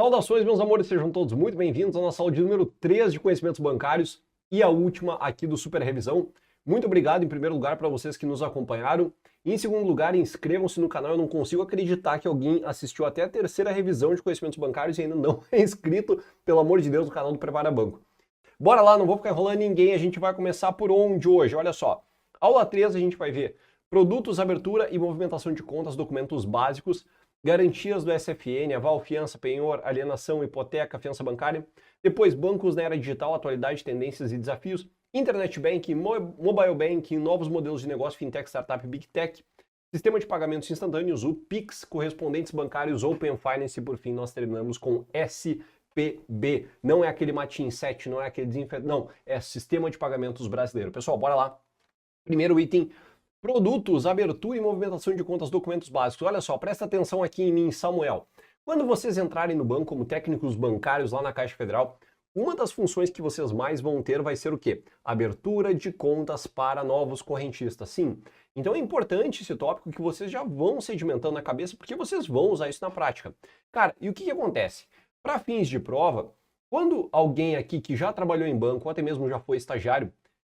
Saudações, meus amores, sejam todos muito bem-vindos à nossa aula de número 3 de conhecimentos bancários e a última aqui do Super Revisão. Muito obrigado, em primeiro lugar, para vocês que nos acompanharam. E, em segundo lugar, inscrevam-se no canal. Eu não consigo acreditar que alguém assistiu até a terceira revisão de conhecimentos bancários e ainda não é inscrito, pelo amor de Deus, no canal do Prepara Banco. Bora lá, não vou ficar enrolando ninguém, a gente vai começar por onde hoje? Olha só, aula 3 a gente vai ver produtos, abertura e movimentação de contas, documentos básicos, garantias do SFN, aval, fiança, penhor, alienação, hipoteca, fiança bancária. Depois, bancos na era digital, atualidade, tendências e desafios. Internet Banking, Mobile Banking, novos modelos de negócio, Fintech, Startup, Big Tech. Sistema de pagamentos instantâneos, o Pix, correspondentes bancários, Open Finance e, por fim, nós terminamos com SPB. Não é aquele Matin 7, não é aquele desinfetante, não. É Sistema de Pagamentos Brasileiro. Pessoal, bora lá. Primeiro item. Produtos, abertura e movimentação de contas, documentos básicos. Olha só, presta atenção aqui em mim, Samuel. Quando vocês entrarem no banco como técnicos bancários lá na Caixa Federal, uma das funções que vocês mais vão ter vai ser o quê? Abertura de contas para novos correntistas. Sim. Então é importante esse tópico que vocês já vão sedimentando na cabeça, porque vocês vão usar isso na prática. Cara, e o que acontece? Para fins de prova, quando alguém aqui que já trabalhou em banco, ou até mesmo já foi estagiário,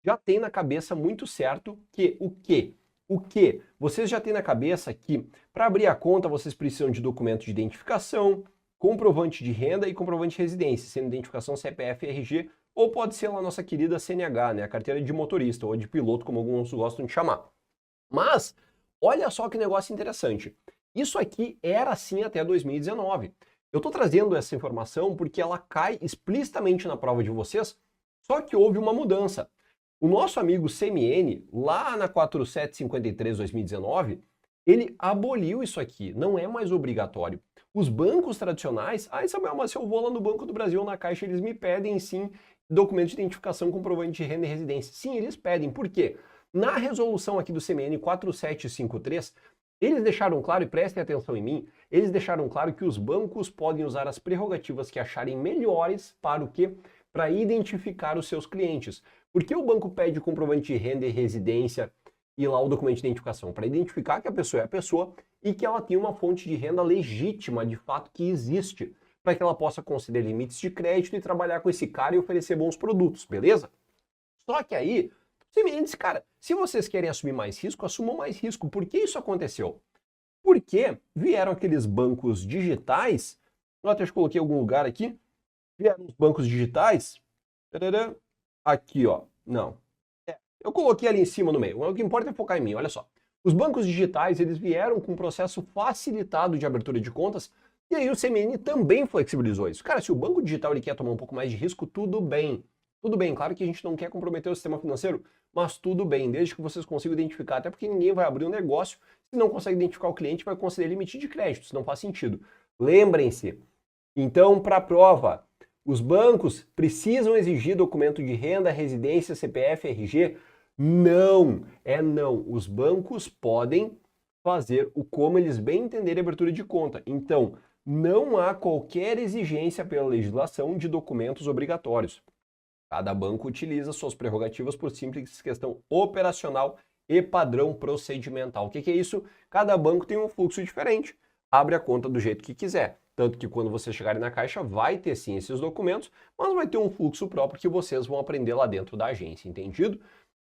já tem na cabeça muito certo que o quê? O quê? Vocês já têm na cabeça que para abrir a conta vocês precisam de documento de identificação, comprovante de renda e comprovante de residência, sendo identificação CPF, RG, ou pode ser a nossa querida CNH, né, a carteira de motorista ou de piloto, como alguns gostam de chamar. Mas, olha só que negócio interessante. Isso aqui era assim até 2019. Eu estou trazendo essa informação porque ela cai explicitamente na prova de vocês, só que houve uma mudança. O nosso amigo CMN, lá na 4753/2019, ele aboliu isso aqui, não é mais obrigatório. Os bancos tradicionais, Samuel, mas se eu vou lá no Banco do Brasil ou na Caixa, eles me pedem sim documento de identificação, comprovante de renda e residência. Sim, eles pedem. Por quê? Na resolução aqui do CMN 4753, eles deixaram claro, e prestem atenção em mim, eles deixaram claro que os bancos podem usar as prerrogativas que acharem melhores para o quê? Para identificar os seus clientes. Por que o banco pede comprovante de renda e residência e lá o documento de identificação? Para identificar que a pessoa é a pessoa e que ela tem uma fonte de renda legítima, de fato, que existe, para que ela possa conceder limites de crédito e trabalhar com esse cara e oferecer bons produtos, beleza? Só que aí, você me diz, cara, se vocês querem assumir mais risco, assumam mais risco. Por que isso aconteceu? Porque vieram aqueles bancos digitais, eu até coloquei em algum lugar aqui, vieram os bancos digitais, aqui, ó, não. Eu coloquei ali em cima no meio, o que importa é focar em mim, olha só. Os bancos digitais, eles vieram com um processo facilitado de abertura de contas, e aí o CMN também flexibilizou isso. Cara, se o banco digital ele quer tomar um pouco mais de risco, tudo bem. Tudo bem, claro que a gente não quer comprometer o sistema financeiro, mas tudo bem, desde que vocês consigam identificar, até porque ninguém vai abrir um negócio se não consegue identificar o cliente, vai conceder limite de crédito, isso não faz sentido. Lembrem-se, então, para a prova, os bancos precisam exigir documento de renda, residência, CPF, RG? Não, não. Os bancos podem fazer o como eles bem entenderem a abertura de conta. Então, não há qualquer exigência pela legislação de documentos obrigatórios. Cada banco utiliza suas prerrogativas por simples questão operacional e padrão procedimental. O que é isso? Cada banco tem um fluxo diferente. Abre a conta do jeito que quiser. Tanto que quando vocês chegarem na Caixa, vai ter sim esses documentos, mas vai ter um fluxo próprio que vocês vão aprender lá dentro da agência, entendido?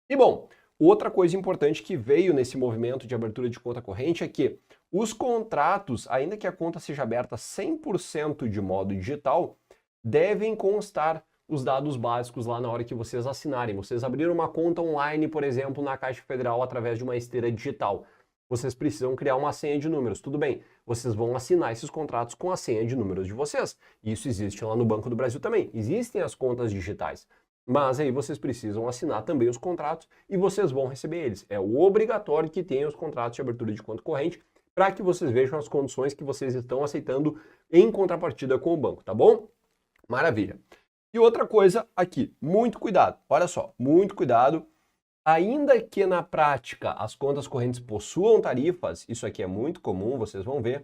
E bom, outra coisa importante que veio nesse movimento de abertura de conta corrente é que os contratos, ainda que a conta seja aberta 100% de modo digital, devem constar os dados básicos lá na hora que vocês assinarem. Vocês abriram uma conta online, por exemplo, na Caixa Federal através de uma esteira digital. Vocês precisam criar uma senha de números. Tudo bem, vocês vão assinar esses contratos com a senha de números de vocês. Isso existe lá no Banco do Brasil também. Existem as contas digitais. Mas aí vocês precisam assinar também os contratos e vocês vão receber eles. É obrigatório que tenham os contratos de abertura de conta corrente para que vocês vejam as condições que vocês estão aceitando em contrapartida com o banco, tá bom? Maravilha. E outra coisa aqui, muito cuidado. Olha só, muito cuidado. Ainda que na prática as contas correntes possuam tarifas, isso aqui é muito comum, vocês vão ver,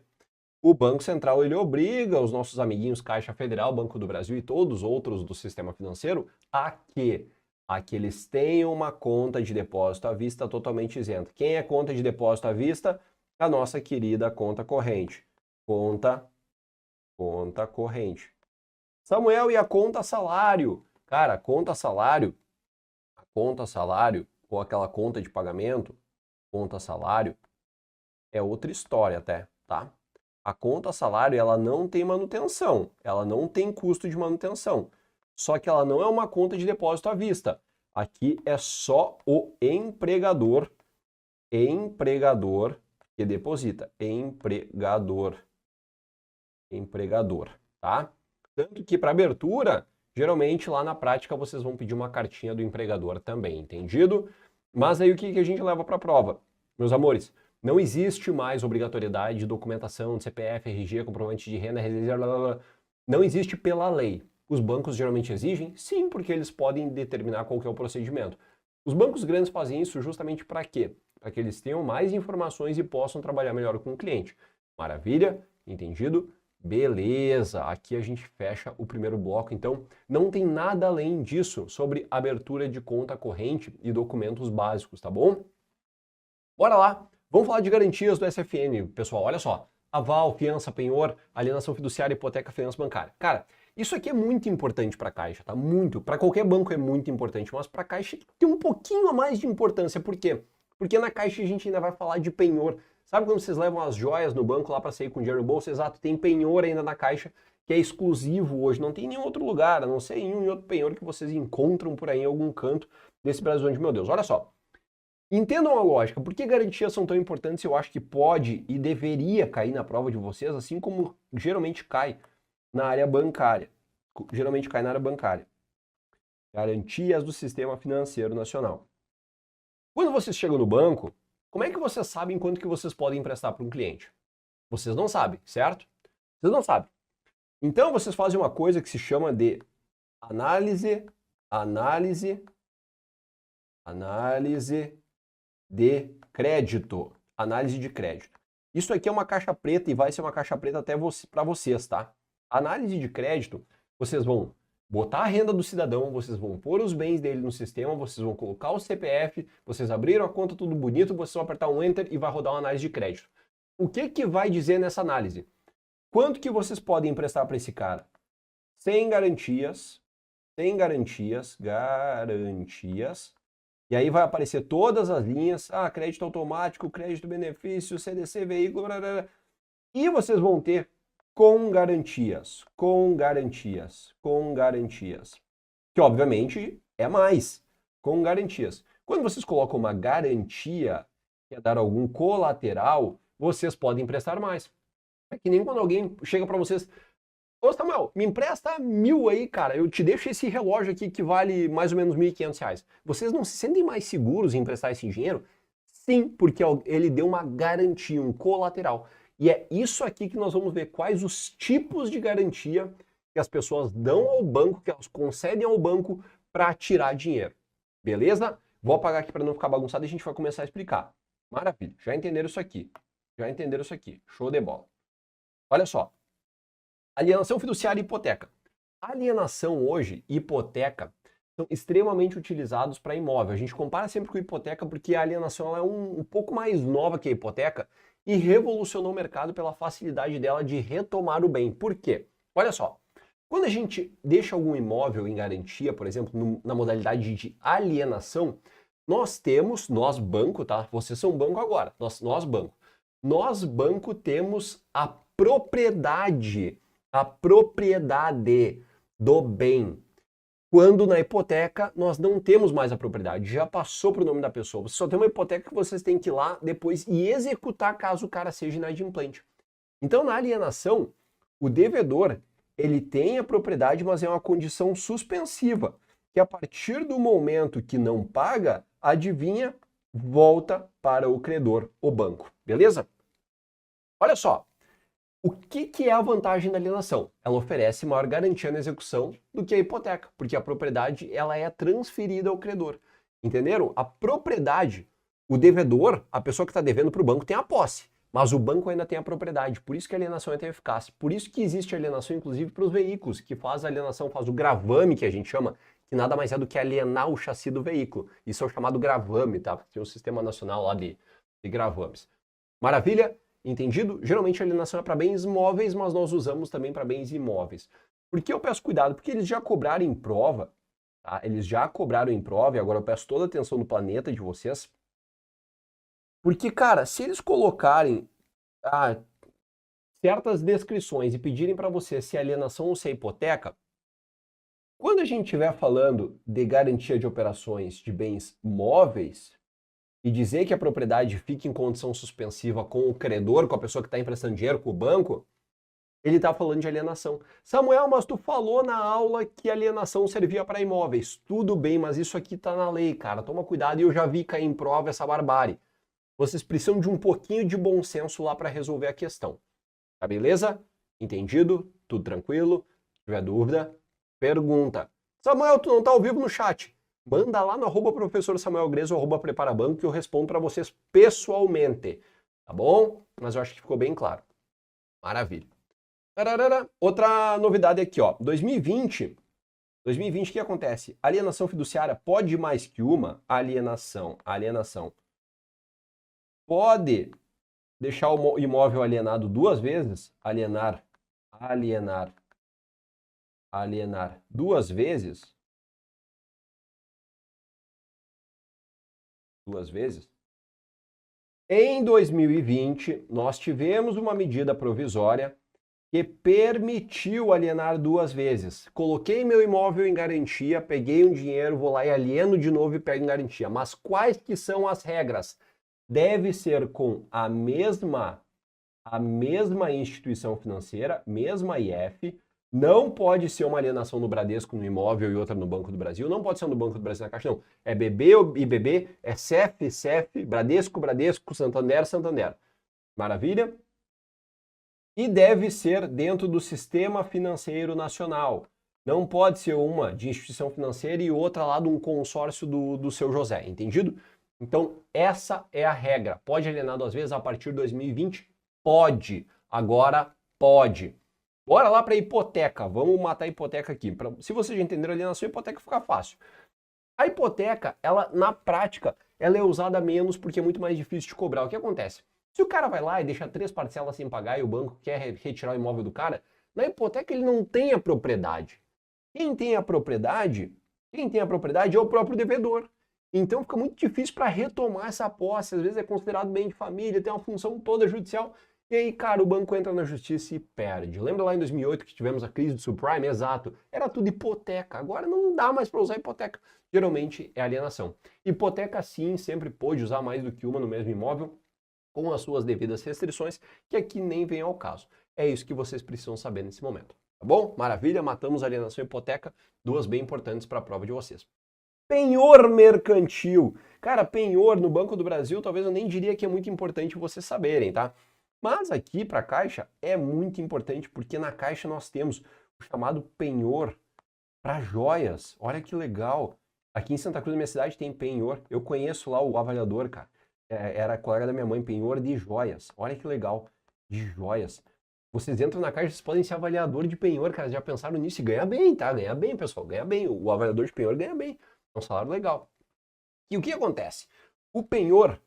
o Banco Central ele obriga os nossos amiguinhos Caixa Federal, Banco do Brasil e todos os outros do sistema financeiro a que eles tenham uma conta de depósito à vista totalmente isenta. Quem é conta de depósito à vista? A nossa querida conta corrente. Conta Conta corrente. Samuel, e a conta salário? Cara, a conta salário ou aquela conta de pagamento, conta salário, é outra história até, tá? A conta salário, ela não tem manutenção, ela não tem custo de manutenção. Só que ela não é uma conta de depósito à vista. Aqui é só o empregador que deposita. Empregador, tá? Tanto que para abertura, geralmente lá na prática vocês vão pedir uma cartinha do empregador também, entendido? Mas aí o que a gente leva para a prova? Meus amores, não existe mais obrigatoriedade de documentação de CPF, RG, comprovante de renda, não existe pela lei. Os bancos geralmente exigem? Sim, porque eles podem determinar qual que é o procedimento. Os bancos grandes fazem isso justamente para quê? Para que eles tenham mais informações e possam trabalhar melhor com o cliente. Maravilha? Entendido? Beleza, aqui a gente fecha o primeiro bloco, então não tem nada além disso sobre abertura de conta corrente e documentos básicos, tá bom? Bora lá, vamos falar de garantias do SFN, pessoal, olha só, aval, fiança, penhor, alienação fiduciária, hipoteca, fiança bancária. Cara, isso aqui é muito importante para a Caixa, tá? Muito, para qualquer banco é muito importante, mas para a Caixa tem um pouquinho a mais de importância, por quê? Porque na Caixa a gente ainda vai falar de penhor. Sabe quando vocês levam as joias no banco lá para sair com dinheiro no bolso? Exato, tem penhor ainda na Caixa, que é exclusivo hoje. Não tem em nenhum outro lugar, a não ser em um e outro penhor que vocês encontram por aí em algum canto desse Brasil onde, meu Deus, olha só. Entendam a lógica, por que garantias são tão importantes? Eu acho que pode e deveria cair na prova de vocês, assim como geralmente cai na área bancária. Geralmente cai na área bancária. Garantias do sistema financeiro nacional. Quando vocês chegam no banco, como é que vocês sabem quanto que vocês podem emprestar para um cliente? Vocês não sabem, certo? Vocês não sabem. Então vocês fazem uma coisa que se chama de análise de crédito. Análise de crédito. Isso aqui é uma caixa preta e vai ser uma caixa preta até para vocês, tá? Análise de crédito, vocês vão botar a renda do cidadão, vocês vão pôr os bens dele no sistema, vocês vão colocar o CPF, vocês abriram a conta tudo bonito, vocês vão apertar um Enter e vai rodar uma análise de crédito. O que que vai dizer nessa análise? Quanto que vocês podem emprestar para esse cara? Sem garantias, e aí vai aparecer todas as linhas, crédito automático, crédito benefício, CDC, veículo, blá, blá, blá. E vocês vão ter com garantias, que obviamente é mais, com garantias. Quando vocês colocam uma garantia, que é dar algum colateral, vocês podem emprestar mais. É que nem quando alguém chega para vocês, ô Samuel, me empresta 1.000 aí, cara, eu te deixo esse relógio aqui que vale mais ou menos R$ 1.500. Vocês não se sentem mais seguros em emprestar esse dinheiro? Sim, porque ele deu uma garantia, um colateral. E é isso aqui que nós vamos ver quais os tipos de garantia que as pessoas dão ao banco, que elas concedem ao banco para tirar dinheiro. Beleza? Vou apagar aqui para não ficar bagunçado e a gente vai começar a explicar. Maravilha, já entenderam isso aqui. Show de bola. Olha só. Alienação fiduciária e hipoteca. Alienação hoje e hipoteca são extremamente utilizados para imóvel. A gente compara sempre com hipoteca porque a alienação ela é um pouco mais nova que a hipoteca e revolucionou o mercado pela facilidade dela de retomar o bem. Por quê? Olha só, quando a gente deixa algum imóvel em garantia, por exemplo, na modalidade de alienação, nós banco, tá? Vocês são banco agora, nós banco temos a propriedade do bem. Quando na hipoteca nós não temos mais a propriedade, já passou para o nome da pessoa. Você só tem uma hipoteca que vocês têm que ir lá depois e executar caso o cara seja inadimplente. Então na alienação, o devedor ele tem a propriedade, mas é uma condição suspensiva, que a partir do momento que não paga, adivinha, volta para o credor, o banco. Beleza? Olha só. O que é a vantagem da alienação? Ela oferece maior garantia na execução do que a hipoteca, porque a propriedade ela é transferida ao credor. Entenderam? A propriedade, o devedor, a pessoa que está devendo para o banco tem a posse, mas o banco ainda tem a propriedade. Por isso que a alienação é tão eficaz. Por isso que existe alienação, inclusive, para os veículos, que faz a alienação, faz o gravame, que a gente chama, que nada mais é do que alienar o chassi do veículo. Isso é o chamado gravame, tá? Tem um sistema nacional lá de gravames. Maravilha? Entendido? Geralmente a alienação é para bens móveis, mas nós usamos também para bens imóveis. Por que eu peço cuidado? Porque eles já cobraram em prova, tá? Eles já cobraram em prova, e agora eu peço toda a atenção do planeta de vocês. Porque, cara, se eles colocarem certas descrições e pedirem para você se é alienação ou se é hipoteca, quando a gente estiver falando de garantia de operações de bens móveis e dizer que a propriedade fica em condição suspensiva com o credor, com a pessoa que está emprestando dinheiro, com o banco, ele está falando de alienação. Samuel, mas tu falou na aula que alienação servia para imóveis. Tudo bem, mas isso aqui está na lei, cara. Toma cuidado, e eu já vi cair em prova essa barbárie. Vocês precisam de um pouquinho de bom senso lá para resolver a questão. Tá beleza? Entendido? Tudo tranquilo? Se tiver dúvida, pergunta. Samuel, tu não tá ao vivo no chat? Manda lá no @professor Samuel Greso, @preparabanco, que eu respondo para vocês pessoalmente. Tá bom? Mas eu acho que ficou bem claro. Maravilha. Outra novidade aqui, ó. 2020, o que acontece? Alienação fiduciária pode mais que uma? Alienação. Pode deixar o imóvel alienado 2 vezes? Alienar 2 vezes? 2 vezes? Em 2020, nós tivemos uma medida provisória que permitiu alienar 2 vezes. Coloquei meu imóvel em garantia, peguei um dinheiro, vou lá e alieno de novo e pego em garantia. Mas quais que são as regras? Deve ser com a mesma instituição financeira, mesma IF. Não pode ser uma alienação no Bradesco, no imóvel, e outra no Banco do Brasil. Não pode ser no Banco do Brasil, na Caixa, não. É BB, IBB, é CEF, Bradesco, Santander. Maravilha? E deve ser dentro do Sistema Financeiro Nacional. Não pode ser uma de instituição financeira e outra lá de um consórcio do seu José, entendido? Então, essa é a regra. Pode alienar 2 vezes a partir de 2020? Pode. Agora pode. Bora lá para a hipoteca. Vamos matar a hipoteca aqui. Se vocês já entenderam a alienação, a hipoteca fica fácil. A hipoteca, ela na prática, ela é usada menos porque é muito mais difícil de cobrar. O que acontece? Se o cara vai lá e deixa 3 parcelas sem pagar e o banco quer retirar o imóvel do cara, na hipoteca ele não tem a propriedade. Quem tem a propriedade é o próprio devedor. Então fica muito difícil para retomar essa posse. Às vezes é considerado bem de família, tem uma função toda judicial. E aí, cara, o banco entra na justiça e perde. Lembra lá em 2008 que tivemos a crise do subprime? Exato. Era tudo hipoteca. Agora não dá mais para usar hipoteca. Geralmente é alienação. Hipoteca, sim, sempre pôde usar mais do que uma no mesmo imóvel, com as suas devidas restrições, que aqui nem vem ao caso. É isso que vocês precisam saber nesse momento. Tá bom? Maravilha, matamos alienação e hipoteca, 2 bem importantes para a prova de vocês. Penhor mercantil. Cara, penhor no Banco do Brasil, talvez eu nem diria que é muito importante vocês saberem, tá? Mas aqui para a Caixa é muito importante, porque na Caixa nós temos o chamado penhor para joias. Olha que legal. Aqui em Santa Cruz, minha cidade, tem penhor. Eu conheço lá o avaliador, cara. Era colega da minha mãe, penhor de joias. Olha que legal, de joias. Vocês entram na Caixa, vocês podem ser avaliador de penhor, cara. Já pensaram nisso? E ganha bem, tá? Ganha bem, pessoal, ganha bem. O avaliador de penhor ganha bem. É um salário legal. E o que acontece? O penhor,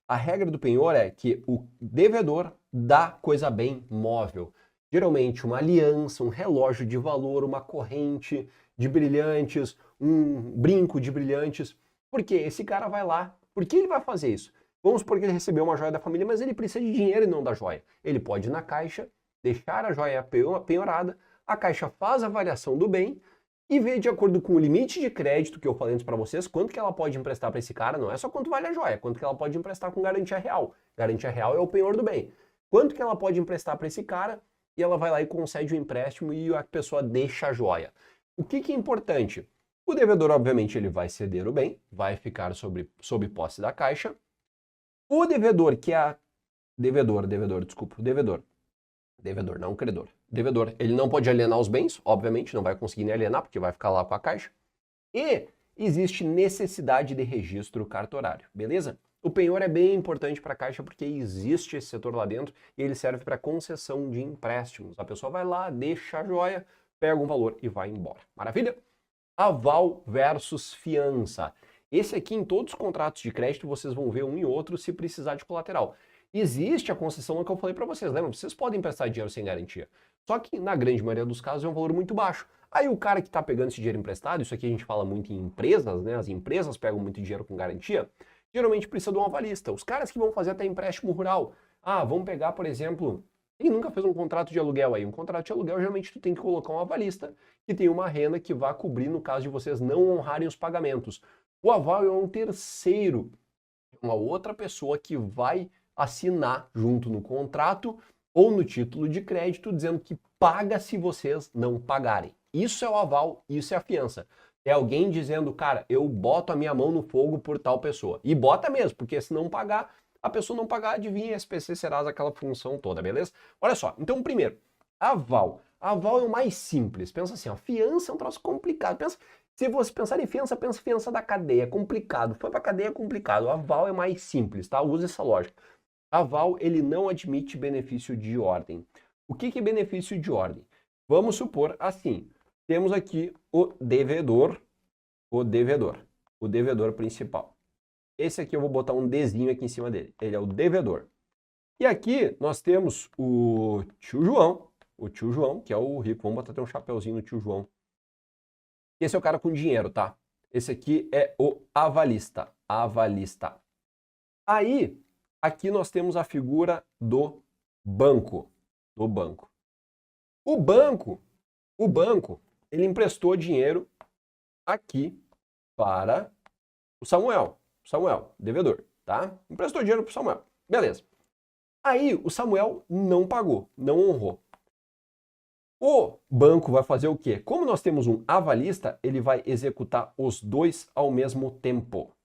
a regra do penhor é que o devedor dá coisa bem móvel. Geralmente uma aliança, um relógio de valor, uma corrente de brilhantes, um brinco de brilhantes. Porque esse cara vai lá, por que ele vai fazer isso? Vamos supor que ele recebeu uma joia da família, mas ele precisa de dinheiro e não da joia. Ele pode ir na Caixa, deixar a joia penhorada, a Caixa faz a avaliação do bem e vê de acordo com o limite de crédito que eu falei antes para vocês, quanto que ela pode emprestar para esse cara, não é só quanto vale a joia, quanto que ela pode emprestar com garantia real. Garantia real é o penhor do bem. Quanto que ela pode emprestar para esse cara e ela vai lá e concede o empréstimo e a pessoa deixa a joia. O que é importante? O devedor, obviamente, ele vai ceder o bem, vai ficar sob posse da Caixa. O devedor, que é devedor, não credor. Devedor, ele não pode alienar os bens, obviamente, não vai conseguir nem alienar, porque vai ficar lá com a Caixa. E existe necessidade de registro cartorário, beleza? O penhor é bem importante para a Caixa porque existe esse setor lá dentro e ele serve para concessão de empréstimos. A pessoa vai lá, deixa a joia, pega um valor e vai embora. Maravilha? Aval versus fiança. Esse aqui, em todos os contratos de crédito, vocês vão ver um e outro se precisar de colateral. existe a concessão que eu falei para vocês, lembra? Vocês podem emprestar dinheiro sem garantia. Só que na grande maioria dos casos é um valor muito baixo. Aí o cara que está pegando esse dinheiro emprestado, isso aqui a gente fala muito em empresas, né? As empresas pegam muito dinheiro com garantia, geralmente precisa de um avalista. Os caras que vão fazer até empréstimo rural, vamos pegar, por exemplo, quem nunca fez um contrato de aluguel aí? Um contrato de aluguel, geralmente tu tem que colocar um avalista que tem uma renda que vai cobrir no caso de vocês não honrarem os pagamentos. O aval é um terceiro, uma outra pessoa que vai assinar junto no contrato ou no título de crédito dizendo que paga se vocês não pagarem. Isso é o aval, isso é a fiança. É alguém dizendo, cara, eu boto a minha mão no fogo por tal pessoa. E bota mesmo, porque se não pagar, a pessoa não pagar, adivinha, SPC Serasa, aquela função toda, beleza? Olha só, então primeiro, aval. Aval é o mais simples. Pensa assim, ó, fiança é um troço complicado. Pensa, se você pensar em fiança, pensa fiança da cadeia, é complicado. Foi pra cadeia, é complicado. O aval é mais simples, tá? Use essa lógica. Aval, ele não admite benefício de ordem. O que é benefício de ordem? Vamos supor assim, temos aqui o devedor principal. Esse aqui eu vou botar um Dzinho aqui em cima dele, ele é o devedor. E aqui nós temos o tio João, que é o rico, vamos botar até um chapeuzinho no tio João. Esse é o cara com dinheiro, tá? Esse aqui é o avalista. Aí, aqui nós temos a figura do banco. O banco, ele emprestou dinheiro aqui para o Samuel, devedor, tá? Emprestou dinheiro para o Samuel, beleza. Aí o Samuel não pagou, não honrou. O banco vai fazer o quê? Como nós temos um avalista, ele vai executar os dois ao mesmo tempo.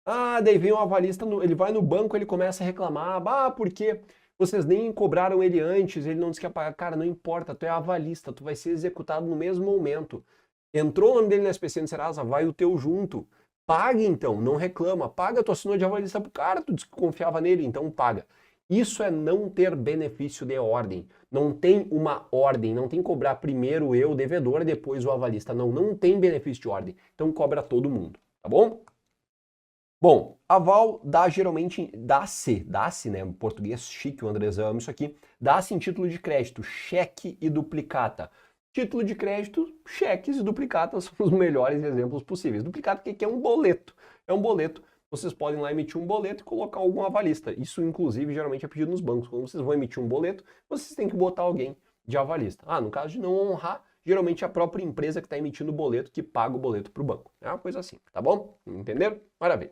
Daí vem o avalista, ele vai no banco, ele começa a reclamar, porque vocês nem cobraram ele antes, ele não disse que ia pagar. Cara, não importa, tu é avalista, tu vai ser executado no mesmo momento. Entrou o nome dele na SPC no Serasa, vai o teu junto. Paga então, não reclama, paga, tu assinou de avalista pro cara, tu disse que confiava nele, então paga. Isso é não ter benefício de ordem. Não tem uma ordem, não tem que cobrar primeiro eu, devedor, depois o avalista. Não tem benefício de ordem. Então cobra todo mundo, tá bom? Bom, aval geralmente dá-se, né? Em português chique, o Andrezão ama isso aqui. Dá-se em título de crédito, cheque e duplicata. Título de crédito, cheques e duplicatas são os melhores exemplos possíveis. Duplicata, o que é um boleto? É um boleto. Vocês podem lá emitir um boleto e colocar algum avalista. Isso, inclusive, geralmente é pedido nos bancos. Quando vocês vão emitir um boleto, vocês têm que botar alguém de avalista. No caso de não honrar, geralmente é a própria empresa que está emitindo o boleto que paga o boleto para o banco. É uma coisa assim, tá bom? Entenderam? Maravilha.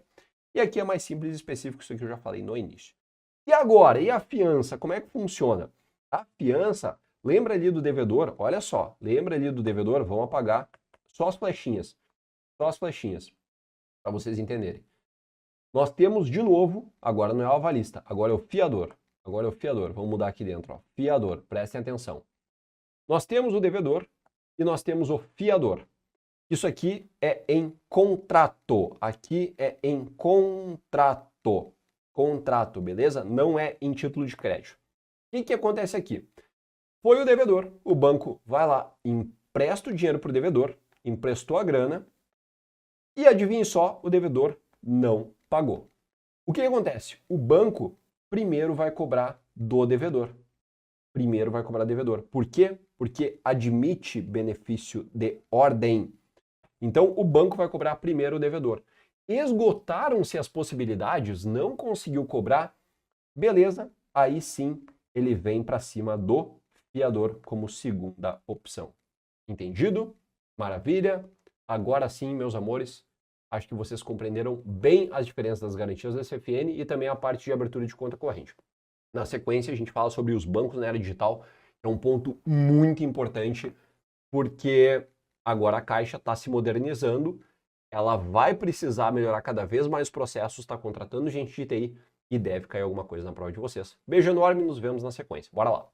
E aqui é mais simples e específico, isso aqui eu já falei no início. E agora, e a fiança? Como é que funciona? A fiança, lembra ali do devedor? Olha só, lembra ali do devedor? Vamos apagar só as flechinhas. Para vocês entenderem. Nós temos de novo, agora não é o avalista, agora é o fiador. Vamos mudar aqui dentro, ó. Fiador, prestem atenção. Nós temos o devedor e nós temos o fiador. Isso aqui é em contrato. Aqui é em contrato. Contrato, beleza? Não é em título de crédito. O que acontece aqui? Foi o devedor, o banco vai lá, empresta o dinheiro para o devedor, emprestou a grana e adivinhe só, o devedor não pagou. O que acontece? O banco primeiro vai cobrar do devedor. Por quê? Porque admite benefício de ordem. Então, o banco vai cobrar primeiro o devedor. Esgotaram-se as possibilidades, não conseguiu cobrar, beleza, aí sim ele vem para cima do fiador como segunda opção. Entendido? Maravilha? Agora sim, meus amores, acho que vocês compreenderam bem as diferenças das garantias da CFN e também a parte de abertura de conta corrente. Na sequência, a gente fala sobre os bancos na era digital, é um ponto muito importante, porque agora a Caixa está se modernizando, ela vai precisar melhorar cada vez mais os processos, está contratando gente de TI e deve cair alguma coisa na prova de vocês. Beijo enorme, nos vemos na sequência. Bora lá!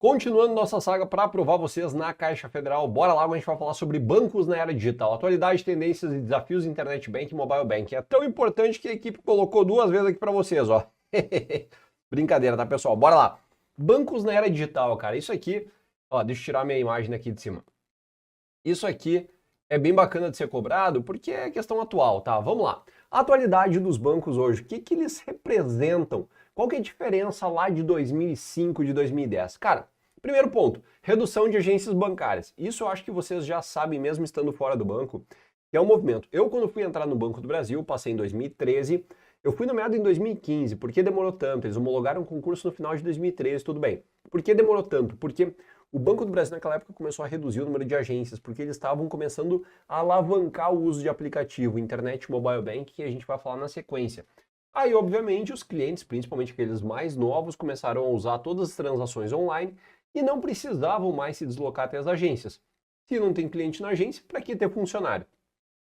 Continuando nossa saga para aprovar vocês na Caixa Federal, bora lá, a gente vai falar sobre bancos na era digital, atualidade, tendências e desafios internet banking e mobile banking. É tão importante que a equipe colocou 2 vezes aqui para vocês, ó. Brincadeira, tá, pessoal? Bora lá. Bancos na era digital, cara. Isso aqui, ó, deixa eu tirar minha imagem aqui de cima. Isso aqui é bem bacana de ser cobrado porque é questão atual, tá? Vamos lá. A atualidade dos bancos hoje, o que eles representam? Qual que é a diferença lá de 2005, de 2010? Cara, primeiro ponto, redução de agências bancárias. Isso eu acho que vocês já sabem, mesmo estando fora do banco, que é um movimento. Eu, quando fui entrar no Banco do Brasil, passei em 2013, eu fui nomeado em 2015. Por que demorou tanto? Eles homologaram o concurso no final de 2013, tudo bem. Por que demorou tanto? Porque o Banco do Brasil naquela época começou a reduzir o número de agências, porque eles estavam começando a alavancar o uso de aplicativo, internet mobile bank, que a gente vai falar na sequência. Aí, obviamente, os clientes, principalmente aqueles mais novos, começaram a usar todas as transações online e não precisavam mais se deslocar até as agências. Se não tem cliente na agência, para que ter funcionário?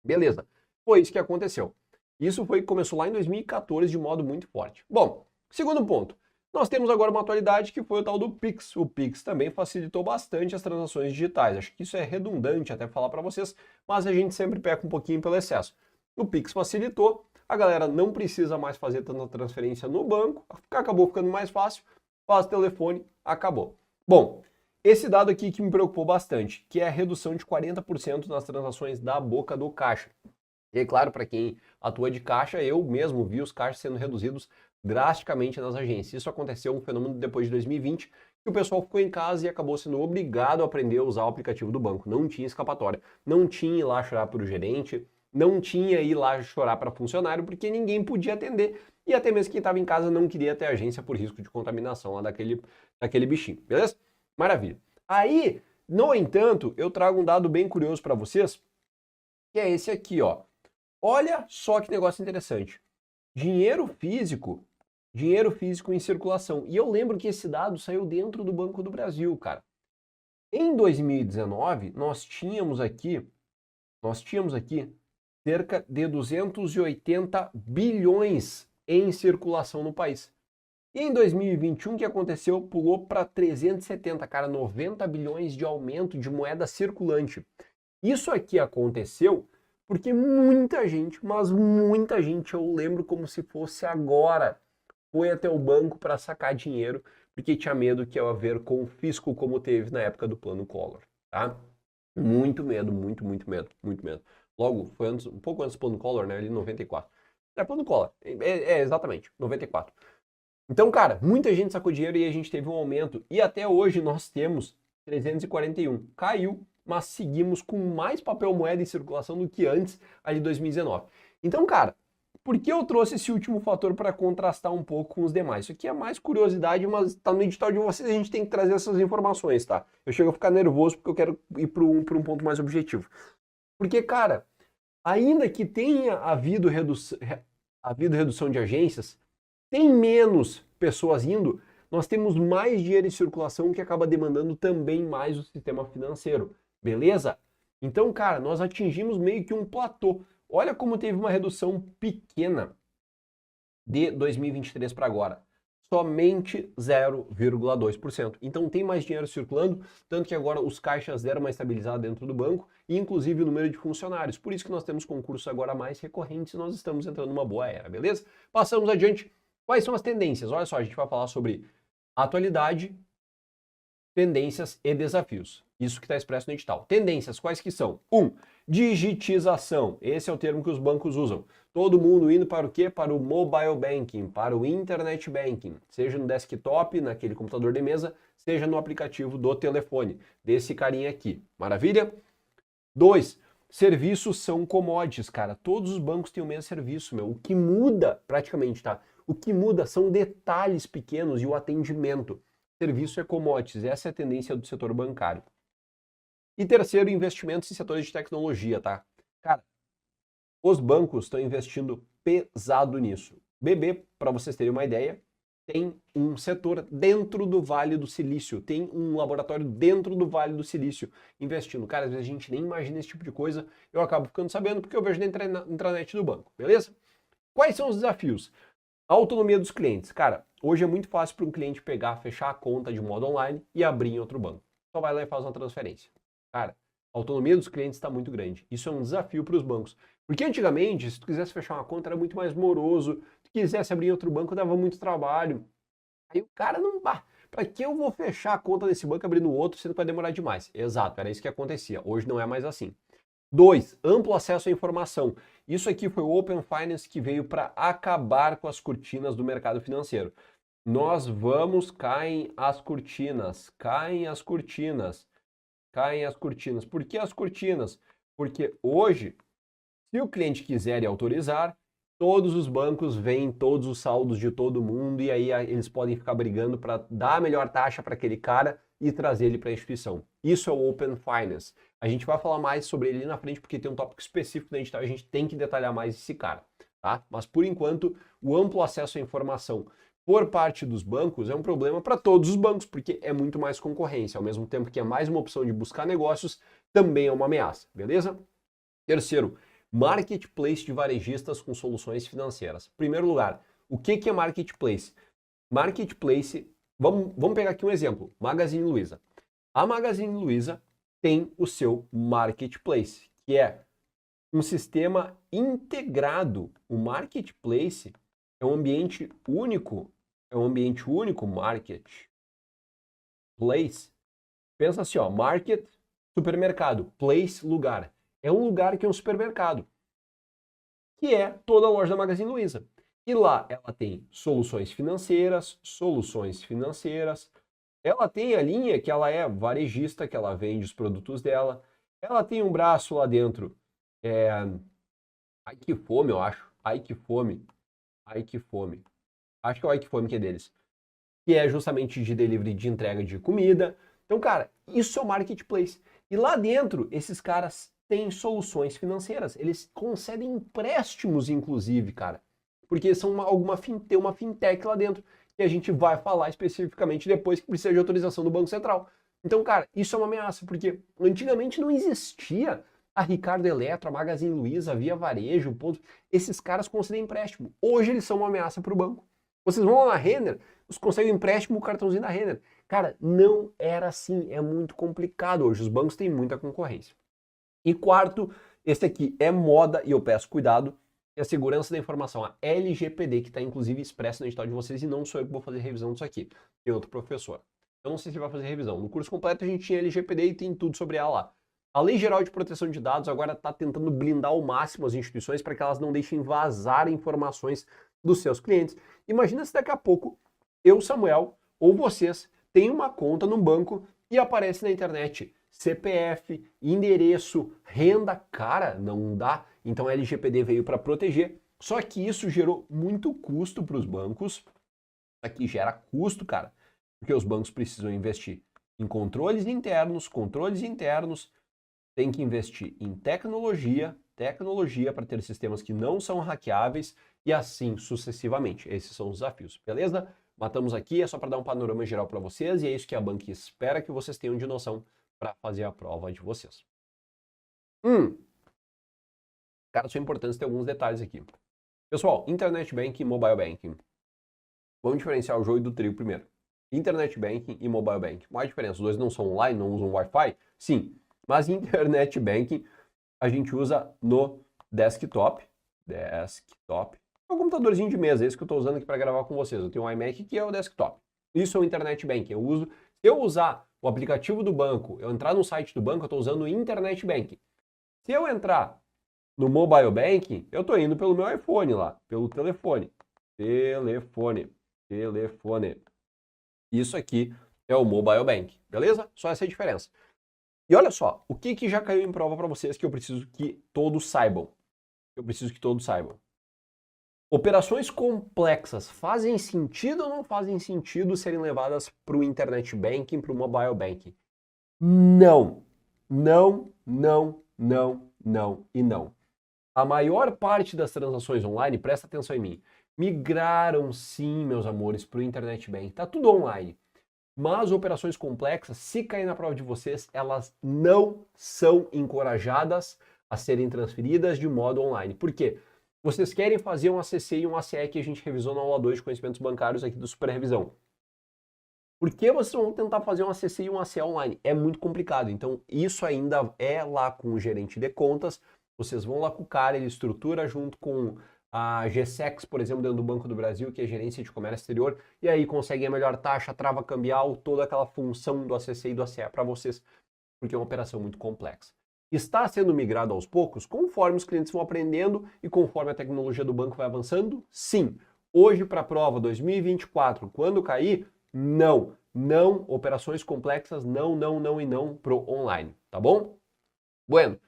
Beleza, foi isso que aconteceu. Isso começou lá em 2014 de modo muito forte. Bom, segundo ponto, nós temos agora uma atualidade que foi o tal do Pix. O Pix também facilitou bastante as transações digitais. Acho que isso é redundante até falar para vocês, mas a gente sempre peca um pouquinho pelo excesso. O Pix facilitou, a galera não precisa mais fazer tanta transferência no banco, acabou ficando mais fácil, faz telefone, acabou. Bom, esse dado aqui que me preocupou bastante, que é a redução de 40% nas transações da boca do caixa. E claro, para quem atua de caixa, eu mesmo vi os caixas sendo reduzidos drasticamente nas agências. Isso aconteceu um fenômeno depois de 2020, que o pessoal ficou em casa e acabou sendo obrigado a aprender a usar o aplicativo do banco. Não tinha escapatória, não tinha ir lá chorar para o gerente, não tinha ir lá chorar para funcionário, porque ninguém podia atender. E até mesmo quem estava em casa não queria ter agência por risco de contaminação lá daquele bichinho, beleza? Maravilha. Aí, no entanto, eu trago um dado bem curioso para vocês, que é esse aqui, ó. Olha só que negócio interessante. Dinheiro físico em circulação. E eu lembro que esse dado saiu dentro do Banco do Brasil, cara. Em 2019, nós tínhamos aqui cerca de 280 bilhões em circulação no país. E em 2021, o que aconteceu? Pulou para 370, cara, 90 bilhões de aumento de moeda circulante. Isso aqui aconteceu porque muita gente, mas muita gente, eu lembro como se fosse agora, foi até o banco para sacar dinheiro, porque tinha medo que ia haver confisco como teve na época do Plano Collor, tá? Muito medo, muito medo. Logo, foi um pouco antes do Plano Collor, né, ali em 94. É Plano Collor, exatamente, 94. Então, cara, muita gente sacou dinheiro e a gente teve um aumento, e até hoje nós temos 341. Caiu, mas seguimos com mais papel moeda em circulação do que antes, ali em 2019. Então, cara, por que eu trouxe esse último fator para contrastar um pouco com os demais? Isso aqui é mais curiosidade, mas tá no edital de vocês, a gente tem que trazer essas informações, tá? Eu chego a ficar nervoso porque eu quero ir para um ponto mais objetivo. Porque, cara, ainda que tenha havido redução de agências, tem menos pessoas indo, nós temos mais dinheiro em circulação que acaba demandando também mais o sistema financeiro. Beleza? Então, cara, nós atingimos meio que um platô. Olha como teve uma redução pequena de 2023 para agora. Somente 0,2%. Então tem mais dinheiro circulando, tanto que agora os caixas deram uma estabilizada dentro do banco, e inclusive o número de funcionários. Por isso que nós temos concursos agora mais recorrentes e nós estamos entrando numa boa era, beleza? Passamos adiante. Quais são as tendências? Olha só, a gente vai falar sobre atualidade, tendências e desafios. Isso que está expresso no edital. Tendências, quais que são? 1. Digitização. Esse é o termo que os bancos usam. Todo mundo indo para o quê? Para o mobile banking, para o internet banking. Seja no desktop, naquele computador de mesa, seja no aplicativo do telefone. Desse carinha aqui. Maravilha? 2. Serviços são commodities, cara. Todos os bancos têm o mesmo serviço, meu. O que muda, praticamente, tá? O que muda são detalhes pequenos e o atendimento. Serviço é commodities. Essa é a tendência do setor bancário. E terceiro, investimentos em setores de tecnologia, tá? Cara, os bancos estão investindo pesado nisso. BB, para vocês terem uma ideia, tem um setor dentro do Vale do Silício, tem um laboratório dentro do Vale do Silício investindo. Cara, às vezes a gente nem imagina esse tipo de coisa, eu acabo ficando sabendo porque eu vejo na intranet do banco, beleza? Quais são os desafios? A autonomia dos clientes. Cara, hoje é muito fácil para um cliente pegar, fechar a conta de modo online e abrir em outro banco. Só vai lá e faz uma transferência. Cara, a autonomia dos clientes está muito grande. Isso é um desafio para os bancos. Porque antigamente, se tu quisesse fechar uma conta, era muito mais moroso. Se tu quisesse abrir em outro banco, dava muito trabalho. Aí o cara não... Para que eu vou fechar a conta desse banco e abrir no outro, sendo que vai demorar demais? Exato, era isso que acontecia. Hoje não é mais assim. 2. Amplo acesso à informação. Isso aqui foi o Open Finance que veio para acabar com as cortinas do mercado financeiro. Nós vamos, caem as cortinas, caem as cortinas, caem as cortinas. Por que as cortinas? Porque hoje, se o cliente quiser e autorizar, todos os bancos veem todos os saldos de todo mundo e aí eles podem ficar brigando para dar a melhor taxa para aquele cara e trazer ele para a instituição. Isso é o Open Finance. A gente vai falar mais sobre ele na frente porque tem um tópico específico da edital e a gente tem que detalhar mais esse cara, tá? Mas por enquanto, o amplo acesso à informação por parte dos bancos é um problema para todos os bancos, porque é muito mais concorrência. Ao mesmo tempo que é mais uma opção de buscar negócios, também é uma ameaça, beleza? Terceiro, marketplace de varejistas com soluções financeiras. Primeiro lugar, o que é marketplace? Marketplace, vamos pegar aqui um exemplo, Magazine Luiza. A Magazine Luiza tem o seu marketplace, que é um sistema integrado. O marketplace é um ambiente único, marketplace. Pensa assim, ó, market, supermercado, place, lugar. É um lugar que é um supermercado, que é toda a loja da Magazine Luiza. E lá ela tem soluções financeiras, ela tem a linha que ela é varejista, que ela vende os produtos dela, ela tem um braço lá dentro, Ai que fome, eu acho, Ai que fome, acho que é o Ai que fome que é deles, que é justamente de delivery, de entrega de comida. Então, cara, isso é o marketplace. E lá dentro, esses caras têm soluções financeiras. Eles concedem empréstimos, inclusive, cara. Porque são tem uma fintech lá dentro. Que a gente vai falar especificamente depois que precisa de autorização do Banco Central. Então, cara, isso é uma ameaça, porque antigamente não existia a Ricardo Eletro, a Magazine Luiza, a Via Varejo, ponto. Esses caras concedem empréstimo. Hoje eles são uma ameaça para o banco. Vocês vão lá na Renner, você consegue um empréstimo, o cartãozinho da Renner. Cara, não era assim, é muito complicado hoje, os bancos têm muita concorrência. E quarto, esse aqui é moda e eu peço cuidado, é a segurança da informação, a LGPD, que está inclusive expressa no edital de vocês e não sou eu que vou fazer revisão disso aqui, tem outro professor. Eu não sei se vai fazer revisão. No curso completo a gente tinha LGPD e tem tudo sobre ela lá. A Lei Geral de Proteção de Dados agora está tentando blindar ao máximo as instituições para que elas não deixem vazar informações dos seus clientes. Imagina se daqui a pouco eu, Samuel, ou vocês têm uma conta no banco e aparece na internet CPF, endereço, renda, cara, não dá. Então a LGPD veio para proteger. Só que isso gerou muito custo para os bancos. Aqui gera custo, cara, porque os bancos precisam investir em controles internos, tem que investir em tecnologia para ter sistemas que não são hackeáveis e assim sucessivamente. Esses são os desafios, beleza? Matamos aqui, é só para dar um panorama geral para vocês e é isso que a Bank espera que vocês tenham de noção para fazer a prova de vocês. Cara, são importantes ter alguns detalhes aqui. Pessoal, Internet Banking e Mobile Banking. Vamos diferenciar o joio do trigo primeiro. Internet Banking e Mobile Banking. Qual a diferença? Os dois não são online, não usam Wi-Fi? Sim, mas Internet Banking a gente usa no desktop. É um computadorzinho de mesa, esse que eu estou usando aqui para gravar com vocês. Eu tenho um iMac que é o desktop. Isso é o Internet Banking. Se eu usar o aplicativo do banco, eu entrar no site do banco, eu estou usando o Internet Banking. Se eu entrar no Mobile Banking, eu estou indo pelo meu iPhone lá, pelo telefone. Isso aqui é o Mobile Banking, beleza? Só essa é a diferença. E olha só, o que já caiu em prova para vocês que eu preciso que todos saibam. Operações complexas fazem sentido ou não fazem sentido serem levadas para o Internet Banking, para o Mobile Banking? Não. Não, não, não, não e não. A maior parte das transações online, presta atenção em mim, migraram sim, meus amores, para o Internet Banking. Tá tudo online. Mas operações complexas, se cair na prova de vocês, elas não são encorajadas a serem transferidas de modo online. Por quê? Vocês querem fazer um ACC e um ACE que a gente revisou na aula 2 de conhecimentos bancários aqui do Super Revisão. Por que vocês vão tentar fazer um ACC e um ACE online? É muito complicado. Então, isso ainda é lá com o gerente de contas. Vocês vão lá com o cara, ele estrutura junto com a GSEX, por exemplo, dentro do Banco do Brasil, que é Gerência de Comércio Exterior, e aí conseguem a melhor taxa, trava cambial, toda aquela função do ACC e do ACE para vocês, porque é uma operação muito complexa. Está sendo migrado aos poucos, conforme os clientes vão aprendendo e conforme a tecnologia do banco vai avançando? Sim. Hoje para a prova 2024, quando cair, não. Não, operações complexas, não, não, não e não pro online, tá bom? Bueno,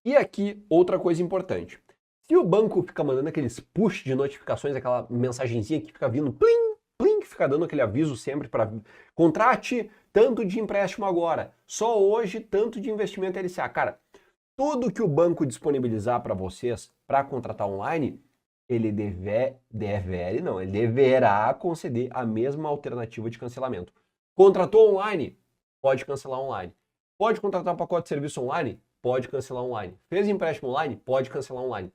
e aqui outra coisa importante. Se o banco fica mandando aqueles push de notificações, aquela mensagenzinha que fica vindo plim, plim, que fica dando aquele aviso sempre para contrate tanto de empréstimo agora, só hoje tanto de investimento LCA. Cara, tudo que o banco disponibilizar para vocês para contratar online, ele ele deverá conceder a mesma alternativa de cancelamento. Contratou online? Pode cancelar online. Pode contratar um pacote de serviço online? Pode cancelar online. Fez empréstimo online? Pode cancelar online.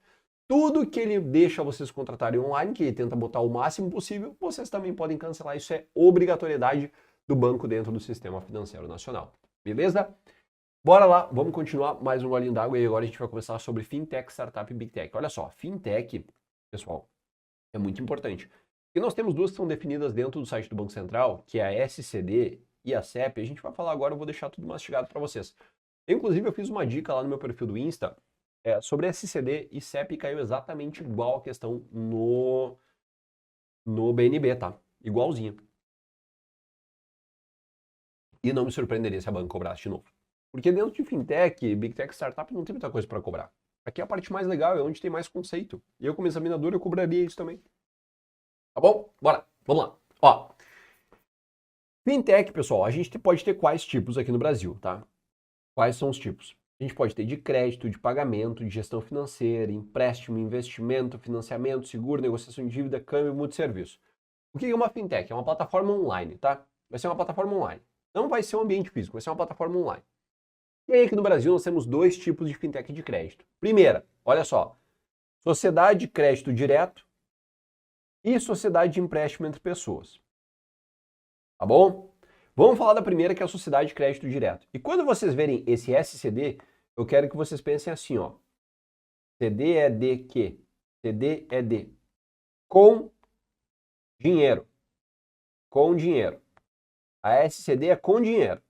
Tudo que ele deixa vocês contratarem online, que ele tenta botar o máximo possível, vocês também podem cancelar. Isso é obrigatoriedade do banco dentro do Sistema Financeiro Nacional. Beleza? Bora lá, vamos continuar mais um golinho d'água e agora a gente vai começar sobre Fintech, Startup e Big Tech. Olha só, Fintech, pessoal, é muito importante. E nós temos duas que são definidas dentro do site do Banco Central, que é a SCD e a CEP. A gente vai falar agora, eu vou deixar tudo mastigado para vocês. Inclusive, eu fiz uma dica lá no meu perfil do Insta sobre SCD e CEP, caiu exatamente igual a questão no BNB, tá? Igualzinho. E não me surpreenderia se a banca cobrasse de novo. Porque dentro de Fintech, Big Tech, Startup, não tem muita coisa para cobrar. Aqui é a parte mais legal, é onde tem mais conceito. E eu, como examinador, eu cobraria isso também. Tá bom? Bora, vamos lá. Ó, Fintech, pessoal, a gente pode ter quais tipos aqui no Brasil, tá? Quais são os tipos? A gente pode ter de crédito, de pagamento, de gestão financeira, empréstimo, investimento, financiamento, seguro, negociação de dívida, câmbio, multisserviço. O que é uma Fintech? É uma plataforma online, tá? Vai ser uma plataforma online. Não vai ser um ambiente físico, vai ser uma plataforma online. E aí aqui no Brasil nós temos dois tipos de Fintech de crédito. Primeira, olha só, sociedade de crédito direto e sociedade de empréstimo entre pessoas. Tá bom? Vamos falar da primeira, que é a sociedade de crédito direto. E quando vocês verem esse SCD, eu quero que vocês pensem assim, ó. CD é de quê? CD é de com dinheiro. Com dinheiro. A SCD é com dinheiro.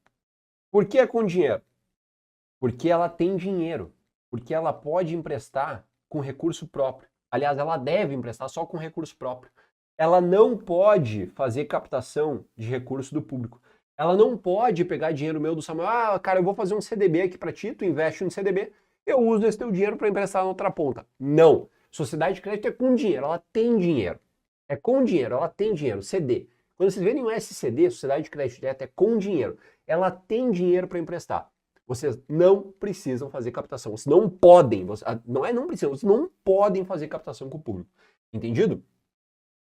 Por que é com dinheiro? Porque ela tem dinheiro. Porque ela pode emprestar com recurso próprio. Aliás, ela deve emprestar só com recurso próprio. Ela não pode fazer captação de recurso do público. Ela não pode pegar dinheiro meu do Samuel. Ah, cara, eu vou fazer um CDB aqui para ti, tu investe no CDB, eu uso esse teu dinheiro para emprestar na outra ponta. Não. Sociedade de crédito é com dinheiro, ela tem dinheiro. É com dinheiro, ela tem dinheiro. CD. Quando vocês verem um SCD, Sociedade de Crédito Direto, é com dinheiro. Ela tem dinheiro para emprestar. Vocês não precisam fazer captação. Vocês não podem. Não precisam, vocês não podem fazer captação com o público. Entendido?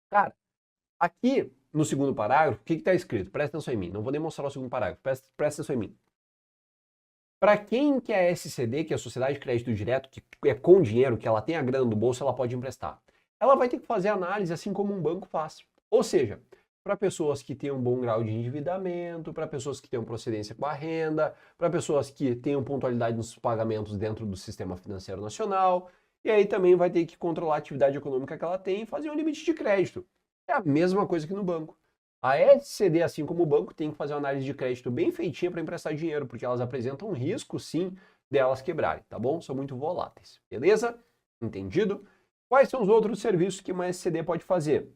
Cara, aqui no segundo parágrafo, o que está escrito? Presta atenção em mim. Não vou nem mostrar o segundo parágrafo. Presta atenção em mim. Para quem que é SCD, que é a Sociedade de Crédito Direto, que é com dinheiro, que ela tem a grana do bolso, ela pode emprestar. Ela vai ter que fazer análise assim como um banco faz. Ou seja, para pessoas que têm um bom grau de endividamento, para pessoas que tenham procedência com a renda, para pessoas que tenham pontualidade nos pagamentos dentro do Sistema Financeiro Nacional, e aí também vai ter que controlar a atividade econômica que ela tem e fazer um limite de crédito. É a mesma coisa que no banco. A SCD, assim como o banco, tem que fazer uma análise de crédito bem feitinha para emprestar dinheiro, porque elas apresentam um risco, sim, delas quebrarem, tá bom? São muito voláteis, beleza? Entendido? Quais são os outros serviços que uma SCD pode fazer?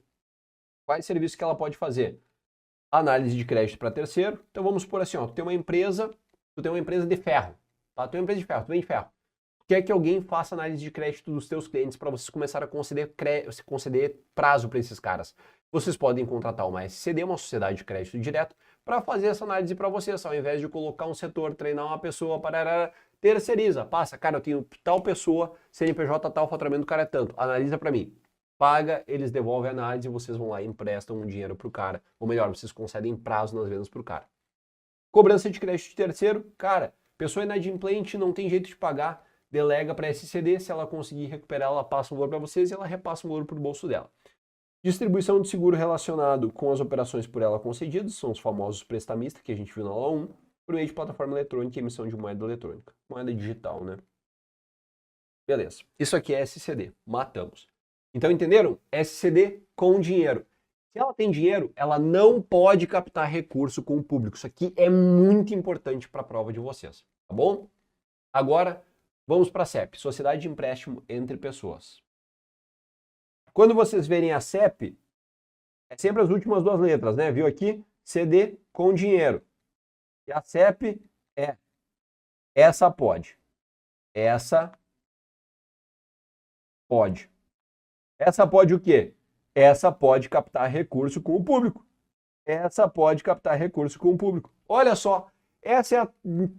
Quais serviços que ela pode fazer? Análise de crédito para terceiro. Então vamos supor assim, ó, tu tem uma empresa de ferro, tá? Tu tem uma empresa de ferro, tu vende ferro. Quer que alguém faça análise de crédito dos teus clientes para vocês começarem a conceder prazo para esses caras. Vocês podem contratar uma SCD, uma sociedade de crédito direto, para fazer essa análise para vocês, ao invés de colocar um setor, treinar uma pessoa, para terceiriza, passa, cara, eu tenho tal pessoa, CNPJ tal, faturamento do cara é tanto, analisa para mim. Paga, eles devolvem a análise e vocês vão lá e emprestam um dinheiro para o cara. Ou melhor, vocês concedem prazo nas vendas para o cara. Cobrança de crédito de terceiro, cara, pessoa inadimplente, não tem jeito de pagar, delega para a SCD, se ela conseguir recuperar, ela passa um valor para vocês e ela repassa um valor para o bolso dela. Distribuição de seguro relacionado com as operações por ela concedidas, são os famosos prestamistas que a gente viu na aula 1, por meio de plataforma eletrônica e emissão de moeda eletrônica. Moeda digital, né? Beleza. Isso aqui é SCD. Matamos. Então, entenderam? SCD com dinheiro. Se ela tem dinheiro, ela não pode captar recurso com o público. Isso aqui é muito importante para a prova de vocês, tá bom? Agora, vamos para a CEP, Sociedade de Empréstimo entre Pessoas. Quando vocês verem a CEP, é sempre as últimas duas letras, né? Viu aqui? CD com dinheiro. E a CEP é essa pode. Essa pode. Essa pode o quê? Essa pode captar recurso com o público. Essa pode captar recurso com o público. Olha só, essa é a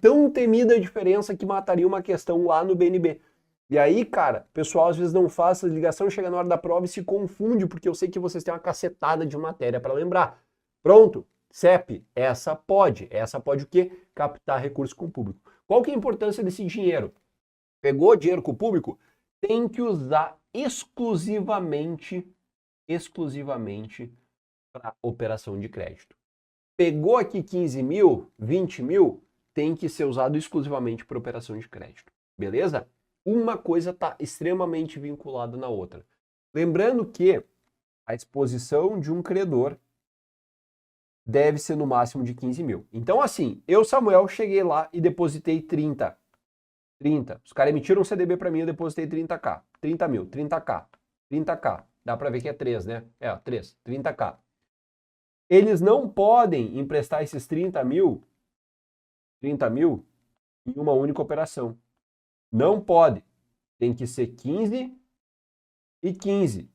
tão temida diferença que mataria uma questão lá no BNB. E aí, cara, o pessoal às vezes não faz essa ligação, chega na hora da prova e se confunde, porque eu sei que vocês têm uma cacetada de matéria para lembrar. Pronto, CEP, essa pode o quê? Captar recurso com o público. Qual que é a importância desse dinheiro? Pegou dinheiro com o público? Tem que usar exclusivamente para operação de crédito. Pegou aqui 15 mil, 20 mil, tem que ser usado exclusivamente para operação de crédito. Beleza? Uma coisa está extremamente vinculada na outra. Lembrando que a exposição de um credor deve ser no máximo de 15 mil. Então, assim, eu, Samuel, cheguei lá e depositei 30. Os caras emitiram um CDB para mim, eu depositei 30k. 30 mil, 30k. Dá para ver que é 3, né? 30k. Eles não podem emprestar esses 30 mil em uma única operação. Não pode. Tem que ser 15 e 15.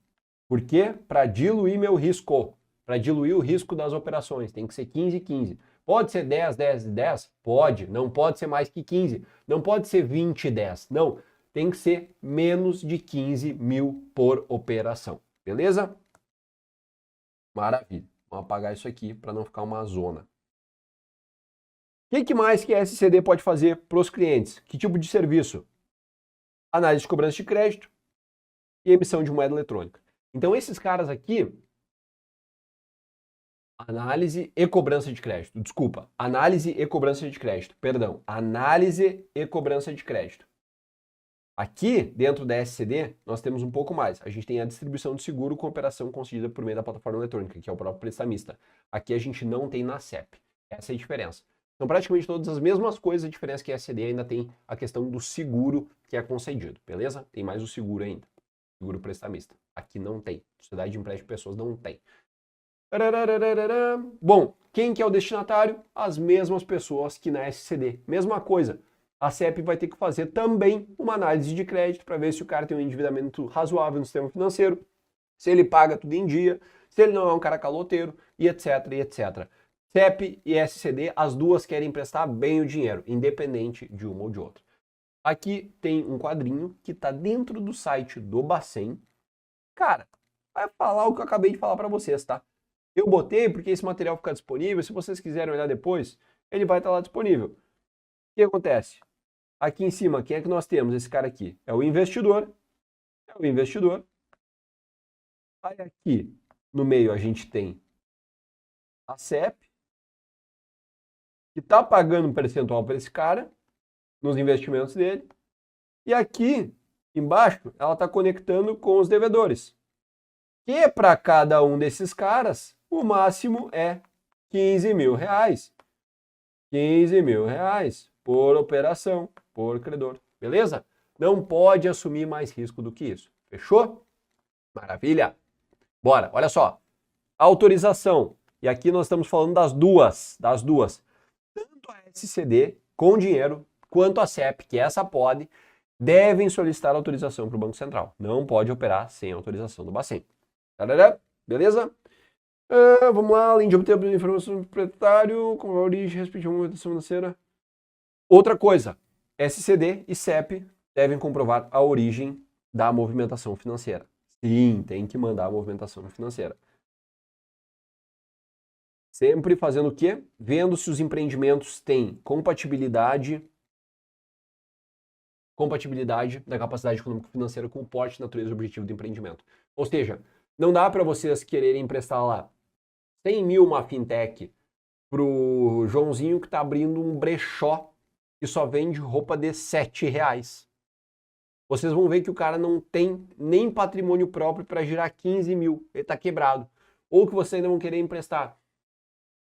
Por quê? Para diluir meu risco. Para diluir o risco das operações. Tem que ser 15 e 15. Pode ser 10, 10 e 10? Pode. Não pode ser mais que 15. Não pode ser 20 e 10. Não. Tem que ser menos de 15 mil por operação. Beleza? Maravilha. Vamos apagar isso aqui para não ficar uma zona. O que mais que a SCD pode fazer para os clientes? Que tipo de serviço? Análise de cobrança de crédito e emissão de moeda eletrônica. Então esses caras aqui, análise e cobrança de crédito. Desculpa, análise e cobrança de crédito. Perdão, análise e cobrança de crédito. Aqui, dentro da SCD, nós temos um pouco mais. A gente tem a distribuição de seguro com operação concedida por meio da plataforma eletrônica, que é o próprio prestamista. Aqui a gente não tem na CEP. Essa é a diferença. São praticamente todas as mesmas coisas, a diferença é que a SCD ainda tem a questão do seguro que é concedido, beleza? Tem mais o seguro ainda, seguro prestamista. Aqui não tem. Sociedade de empréstimo de pessoas não tem. Bom, quem que é o destinatário? As mesmas pessoas que na SCD. Mesma coisa. A CEP vai ter que fazer também uma análise de crédito para ver se o cara tem um endividamento razoável no sistema financeiro, se ele paga tudo em dia, se ele não é um cara caloteiro, e etc, e etc. CEP e SCD, as duas querem emprestar bem o dinheiro, independente de uma ou de outra. Aqui tem um quadrinho que está dentro do site do Bacen. Cara, vai falar o que eu acabei de falar para vocês, tá? Eu botei porque esse material fica disponível, se vocês quiserem olhar depois, ele vai estar lá disponível. O que acontece? Aqui em cima, quem é que nós temos? Esse cara aqui é o investidor. Aí aqui no meio a gente tem a CEP, que está pagando um percentual para esse cara, nos investimentos dele. E aqui embaixo, ela está conectando com os devedores. Que para cada um desses caras, o máximo é 15 mil reais. 15 mil reais por operação, por credor. Beleza? Não pode assumir mais risco do que isso. Fechou? Maravilha. Bora, olha só. Autorização. E aqui nós estamos falando das duas. Tanto a SCD com dinheiro, quanto a CEP, que essa pode, devem solicitar autorização para o Banco Central. Não pode operar sem autorização do Bacen. Beleza? Vamos lá, além de obter informação do proprietário, com a origem respectiva à movimentação financeira. Outra coisa, SCD e CEP devem comprovar a origem da movimentação financeira. Sim, tem que mandar a movimentação financeira. Sempre fazendo o quê? Vendo se os empreendimentos têm compatibilidade da capacidade econômico-financeira com o porte, natureza e objetivo do empreendimento. Ou seja, não dá para vocês quererem emprestar lá 100 mil uma fintech pro Joãozinho que está abrindo um brechó que só vende roupa de R$7. Vocês vão ver que o cara não tem nem patrimônio próprio para girar 15 mil. Ele está quebrado. Ou que vocês ainda vão querer emprestar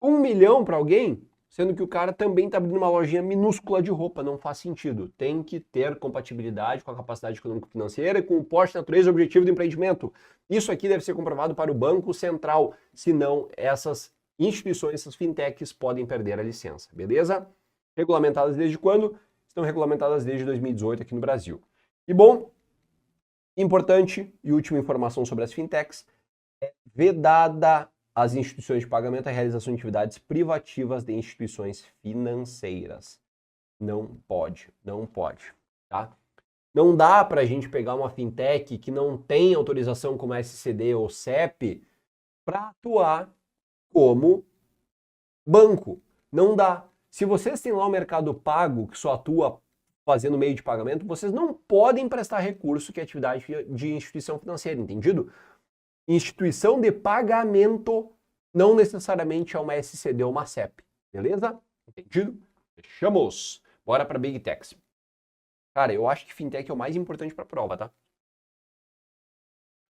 1 milhão para alguém, sendo que o cara também está abrindo uma lojinha minúscula de roupa. Não faz sentido. Tem que ter compatibilidade com a capacidade econômico-financeira e com o porte, natureza e objetivo do empreendimento. Isso aqui deve ser comprovado para o Banco Central, senão essas instituições, essas fintechs podem perder a licença, beleza? Regulamentadas desde quando? Estão regulamentadas desde 2018 aqui no Brasil. E bom, importante e última informação sobre as fintechs, é vedada às instituições de pagamento a realização de atividades privativas de instituições financeiras. Não pode, tá? Não dá para a gente pegar uma fintech que não tem autorização como SCD ou CEP para atuar como banco. Não dá. Se vocês têm lá o Mercado Pago, que só atua fazendo meio de pagamento, vocês não podem prestar recurso que é atividade de instituição financeira, entendido? Instituição de pagamento não necessariamente é uma SCD ou uma CEP, beleza? Entendido? Fechamos. Bora para Big Techs. Cara, eu acho que fintech é o mais importante para a prova, tá?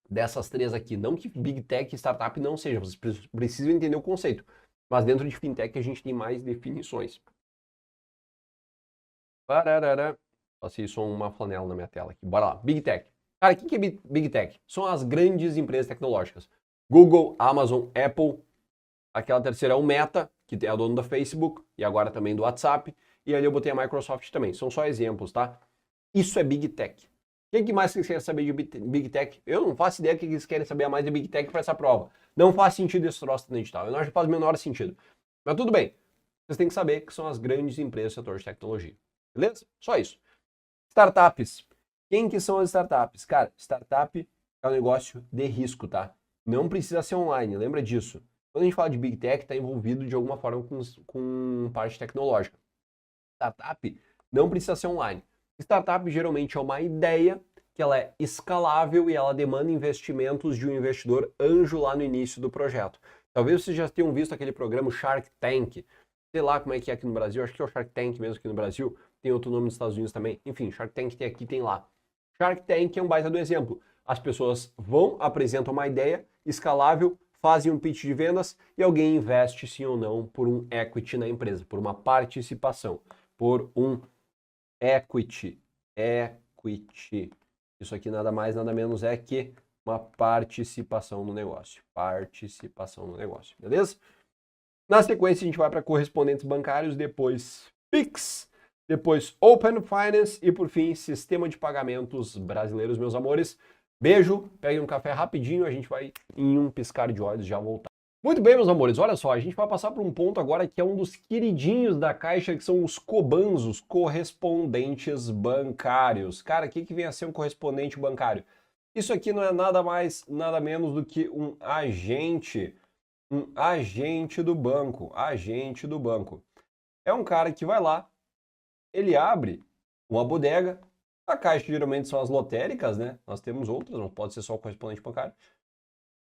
Dessas três aqui, não que Big Tech e Startup não sejam, vocês precisam entender o conceito. Mas dentro de fintech a gente tem mais definições. Pararara. Passei só uma flanela na minha tela aqui. Bora lá. Big Tech. Cara, o que é Big Tech? São as grandes empresas tecnológicas. Google, Amazon, Apple. Aquela terceira é o Meta, que é a dona da Facebook e agora também do WhatsApp. E ali eu botei a Microsoft também. São só exemplos, tá? Isso é Big Tech. O que mais vocês querem saber de Big Tech? Eu não faço ideia do que eles querem saber a mais de Big Tech para essa prova. Não faz sentido esse troço no edital. Eu não acho que faz o menor sentido. Mas tudo bem. Vocês têm que saber que são as grandes empresas do setor de tecnologia. Beleza? Só isso. Startups. Quem que são as startups? Cara, startup é um negócio de risco, tá? Não precisa ser online, lembra disso. Quando a gente fala de Big Tech, está envolvido de alguma forma com parte tecnológica. Startup não precisa ser online. Startup geralmente é uma ideia que ela é escalável e ela demanda investimentos de um investidor anjo lá no início do projeto. Talvez vocês já tenham visto aquele programa Shark Tank. Sei lá como é que é aqui no Brasil, acho que é o Shark Tank mesmo aqui no Brasil. Tem outro nome nos Estados Unidos também. Enfim, Shark Tank tem aqui, tem lá. Shark Tank é um baita do exemplo. As pessoas vão, apresentam uma ideia escalável, fazem um pitch de vendas e alguém investe sim ou não por um equity na empresa, por uma participação, por um equity. Isso aqui nada mais, nada menos é que uma participação no negócio. Participação no negócio, beleza? Na sequência, a gente vai para correspondentes bancários, depois Pix, depois Open Finance e, por fim, Sistema de Pagamentos Brasileiros, meus amores. Beijo, peguem um café rapidinho, a gente vai em um piscar de olhos já voltar. Muito bem, meus amores, olha só, a gente vai passar por um ponto agora que é um dos queridinhos da Caixa, que são os COBANs, os correspondentes bancários. Cara, o que vem a ser um correspondente bancário? Isso aqui não é nada mais, nada menos do que um agente do banco, É um cara que vai lá, ele abre uma bodega, a Caixa geralmente são as lotéricas, né? Nós temos outras, não pode ser só o correspondente bancário.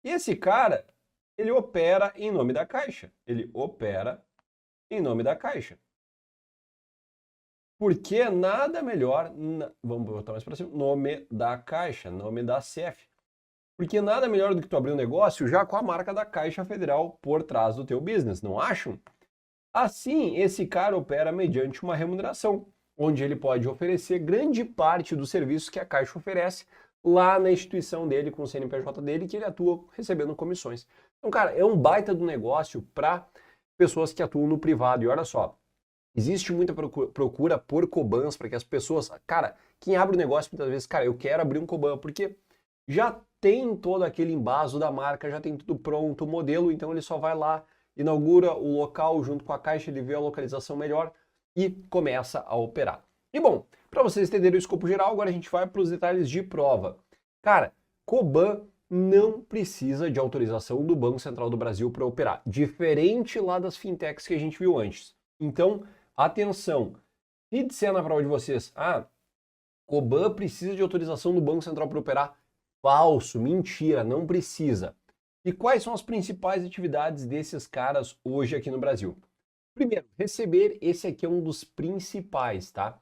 E esse cara, ele opera em nome da Caixa. Porque nada melhor, vamos botar mais para cima, nome da Caixa, nome da CEF. Porque nada melhor do que tu abrir um negócio já com a marca da Caixa Federal por trás do teu business, não acham? Assim, esse cara opera mediante uma remuneração, onde ele pode oferecer grande parte dos serviços que a Caixa oferece lá na instituição dele, com o CNPJ dele, que ele atua recebendo comissões. Então, cara, é um baita do negócio para pessoas que atuam no privado. E olha só, existe muita procura por Cobans para que as pessoas... Cara, quem abre o negócio muitas vezes, cara, eu quero abrir um Coban, porque já tem todo aquele embaso da marca, já tem tudo pronto, o modelo, então ele só vai lá, inaugura o local junto com a Caixa, ele vê a localização melhor e começa a operar. E bom, para vocês entenderem o escopo geral, agora a gente vai para os detalhes de prova. Cara, Coban não precisa de autorização do Banco Central do Brasil para operar, diferente lá das fintechs que a gente viu antes. Então, atenção, se disser na prova de vocês, Coban precisa de autorização do Banco Central para operar, falso, mentira, não precisa. E quais são as principais atividades desses caras hoje aqui no Brasil? Primeiro, receber, esse aqui é um dos principais, tá?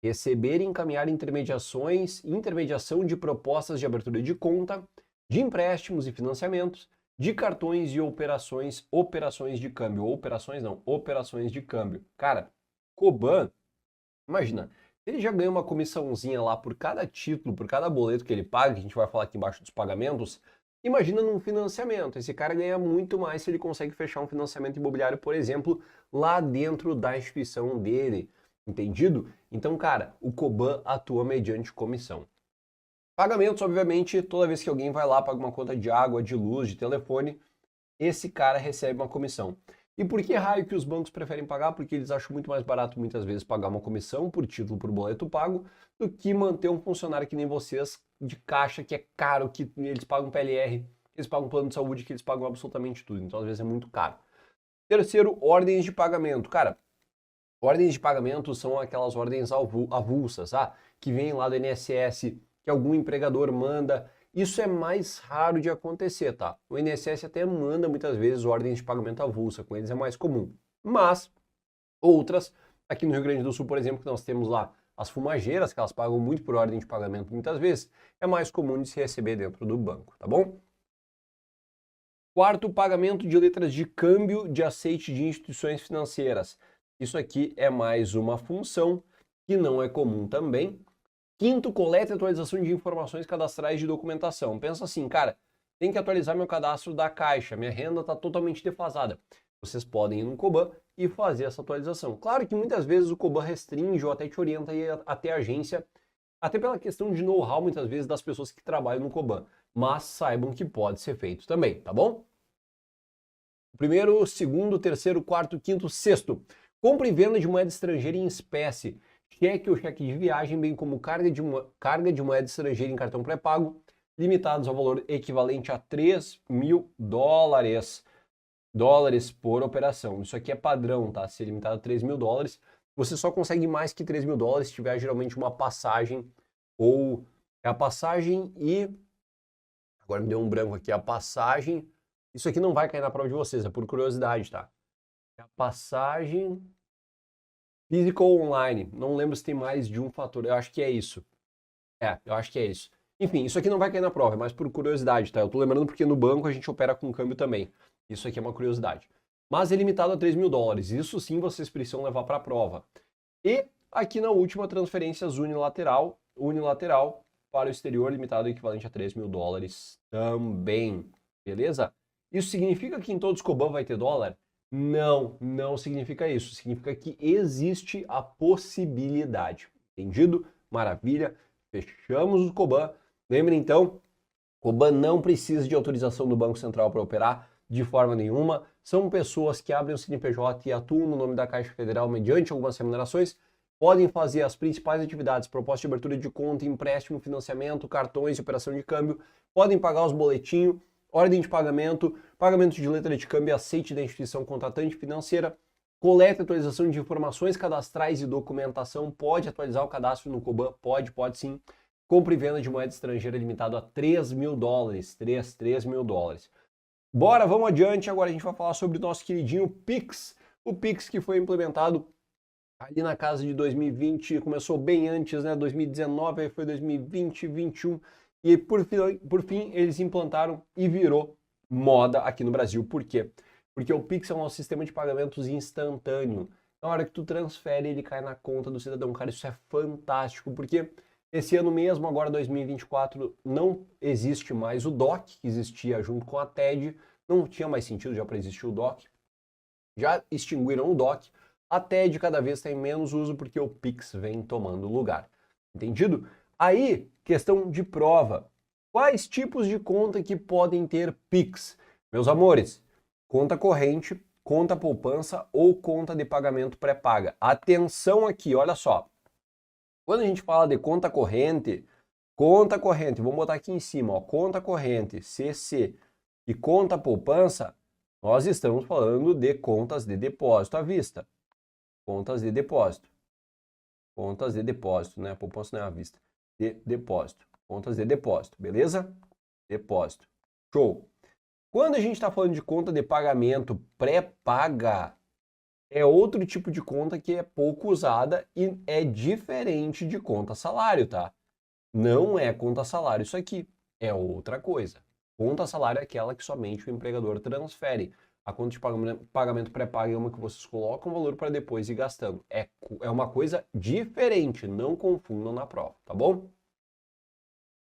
Receber e encaminhar intermediação de propostas de abertura de conta, de empréstimos e financiamentos, de cartões e operações de câmbio. Operações não, operações de câmbio. Cara, Coban, imagina, ele já ganha uma comissãozinha lá por cada título, por cada boleto que ele paga, que a gente vai falar aqui embaixo dos pagamentos. Imagina num financiamento, esse cara ganha muito mais se ele consegue fechar um financiamento imobiliário, por exemplo, lá dentro da instituição dele, entendido? Então, cara, o Coban atua mediante comissão. Pagamentos, obviamente, toda vez que alguém vai lá, paga uma conta de água, de luz, de telefone, esse cara recebe uma comissão. E por que raio que os bancos preferem pagar? Porque eles acham muito mais barato, muitas vezes, pagar uma comissão por título, por boleto pago, do que manter um funcionário que nem vocês, de caixa, que é caro, que eles pagam PLR, eles pagam plano de saúde, que eles pagam absolutamente tudo. Então, às vezes, é muito caro. Terceiro, ordens de pagamento. Cara, ordens de pagamento são aquelas ordens avulsas, que vêm lá do INSS, que algum empregador manda. Isso é mais raro de acontecer, tá? O INSS até manda muitas vezes ordens de pagamento avulsa, com eles é mais comum. Mas outras, aqui no Rio Grande do Sul, por exemplo, que nós temos lá as fumageiras, que elas pagam muito por ordem de pagamento muitas vezes, é mais comum de se receber dentro do banco, tá bom? Quarto, pagamento de letras de câmbio de aceite de instituições financeiras. Isso aqui é mais uma função que não é comum também. Quinto, coleta e atualização de informações cadastrais de documentação. Pensa assim, cara, tem que atualizar meu cadastro da Caixa, minha renda está totalmente defasada. Vocês podem ir no Coban e fazer essa atualização. Claro que muitas vezes o Coban restringe ou até te orienta a ir até a agência, até pela questão de know-how, muitas vezes, das pessoas que trabalham no Coban. Mas saibam que pode ser feito também, tá bom? Primeiro, segundo, terceiro, quarto, quinto, sexto. Compra e venda de moeda estrangeira em espécie. Cheque ou cheque de viagem, bem como carga de moeda estrangeira em cartão pré-pago, limitados ao valor equivalente a 3 mil dólares por operação. Isso aqui é padrão, tá? Se é limitado a 3 mil dólares, você só consegue mais que 3 mil dólares se tiver geralmente uma passagem, ou é a passagem e... Agora me deu um branco aqui, a passagem... Isso aqui não vai cair na prova de vocês, é por curiosidade, tá? É a passagem... Físico ou online, não lembro se tem mais de um fator, eu acho que é isso. Eu acho que é isso. Enfim, isso aqui não vai cair na prova, é mais por curiosidade, tá? Eu tô lembrando porque no banco a gente opera com câmbio também. Isso aqui é uma curiosidade. Mas é limitado a 3 mil dólares, isso sim vocês precisam levar para a prova. E aqui na última, transferências unilateral para o exterior, limitado equivalente a 3 mil dólares também, beleza? Isso significa que em todos os Coban vai ter dólar? Não, não significa isso. Significa que existe a possibilidade. Entendido? Maravilha. Fechamos o Coban. Lembre então, Coban não precisa de autorização do Banco Central para operar de forma nenhuma. São pessoas que abrem o CNPJ e atuam no nome da Caixa Federal mediante algumas remunerações. Podem fazer as principais atividades, proposta de abertura de conta, empréstimo, financiamento, cartões e operação de câmbio. Podem pagar os boletinhos, ordem de pagamento, pagamento de letra de câmbio, aceite da instituição contratante financeira, coleta e atualização de informações cadastrais e documentação. Pode atualizar o cadastro no Coban? Pode sim. Compra e venda de moeda estrangeira limitado a 3 mil dólares. 3 mil dólares. Bora, vamos adiante. Agora a gente vai falar sobre o nosso queridinho Pix. O Pix que foi implementado ali na casa de 2020, começou bem antes, né? 2019, aí foi 2020, 2021. E por fim, eles implantaram e virou moda aqui no Brasil. Por quê? Porque o Pix é um sistema de pagamentos instantâneo. Na hora que tu transfere, ele cai na conta do cidadão. Cara, isso é fantástico, porque esse ano mesmo, agora 2024, não existe mais o DOC, que existia junto com a TED. Não tinha mais sentido já para existir o DOC. Já extinguiram o DOC. A TED cada vez tem menos uso porque o Pix vem tomando lugar. Entendido? Aí, questão de prova. Quais tipos de conta que podem ter Pix? Meus amores, conta corrente, conta poupança ou conta de pagamento pré-paga. Atenção aqui, olha só. Quando a gente fala de conta corrente, vamos botar aqui em cima, ó, conta corrente, CC e conta poupança, nós estamos falando de contas de depósito à vista. Contas de depósito. Contas de depósito, né? Poupança não é à vista. De depósito. Contas de depósito, beleza? Depósito. Show. Quando a gente está falando de conta de pagamento pré-paga, é outro tipo de conta que é pouco usada e é diferente de conta salário, tá? Não é conta salário isso aqui, é outra coisa. Conta salário é aquela que somente o empregador transfere. A conta de pagamento pré-pago é uma que vocês colocam o valor para depois ir gastando. É uma coisa diferente, não confundam na prova, tá bom?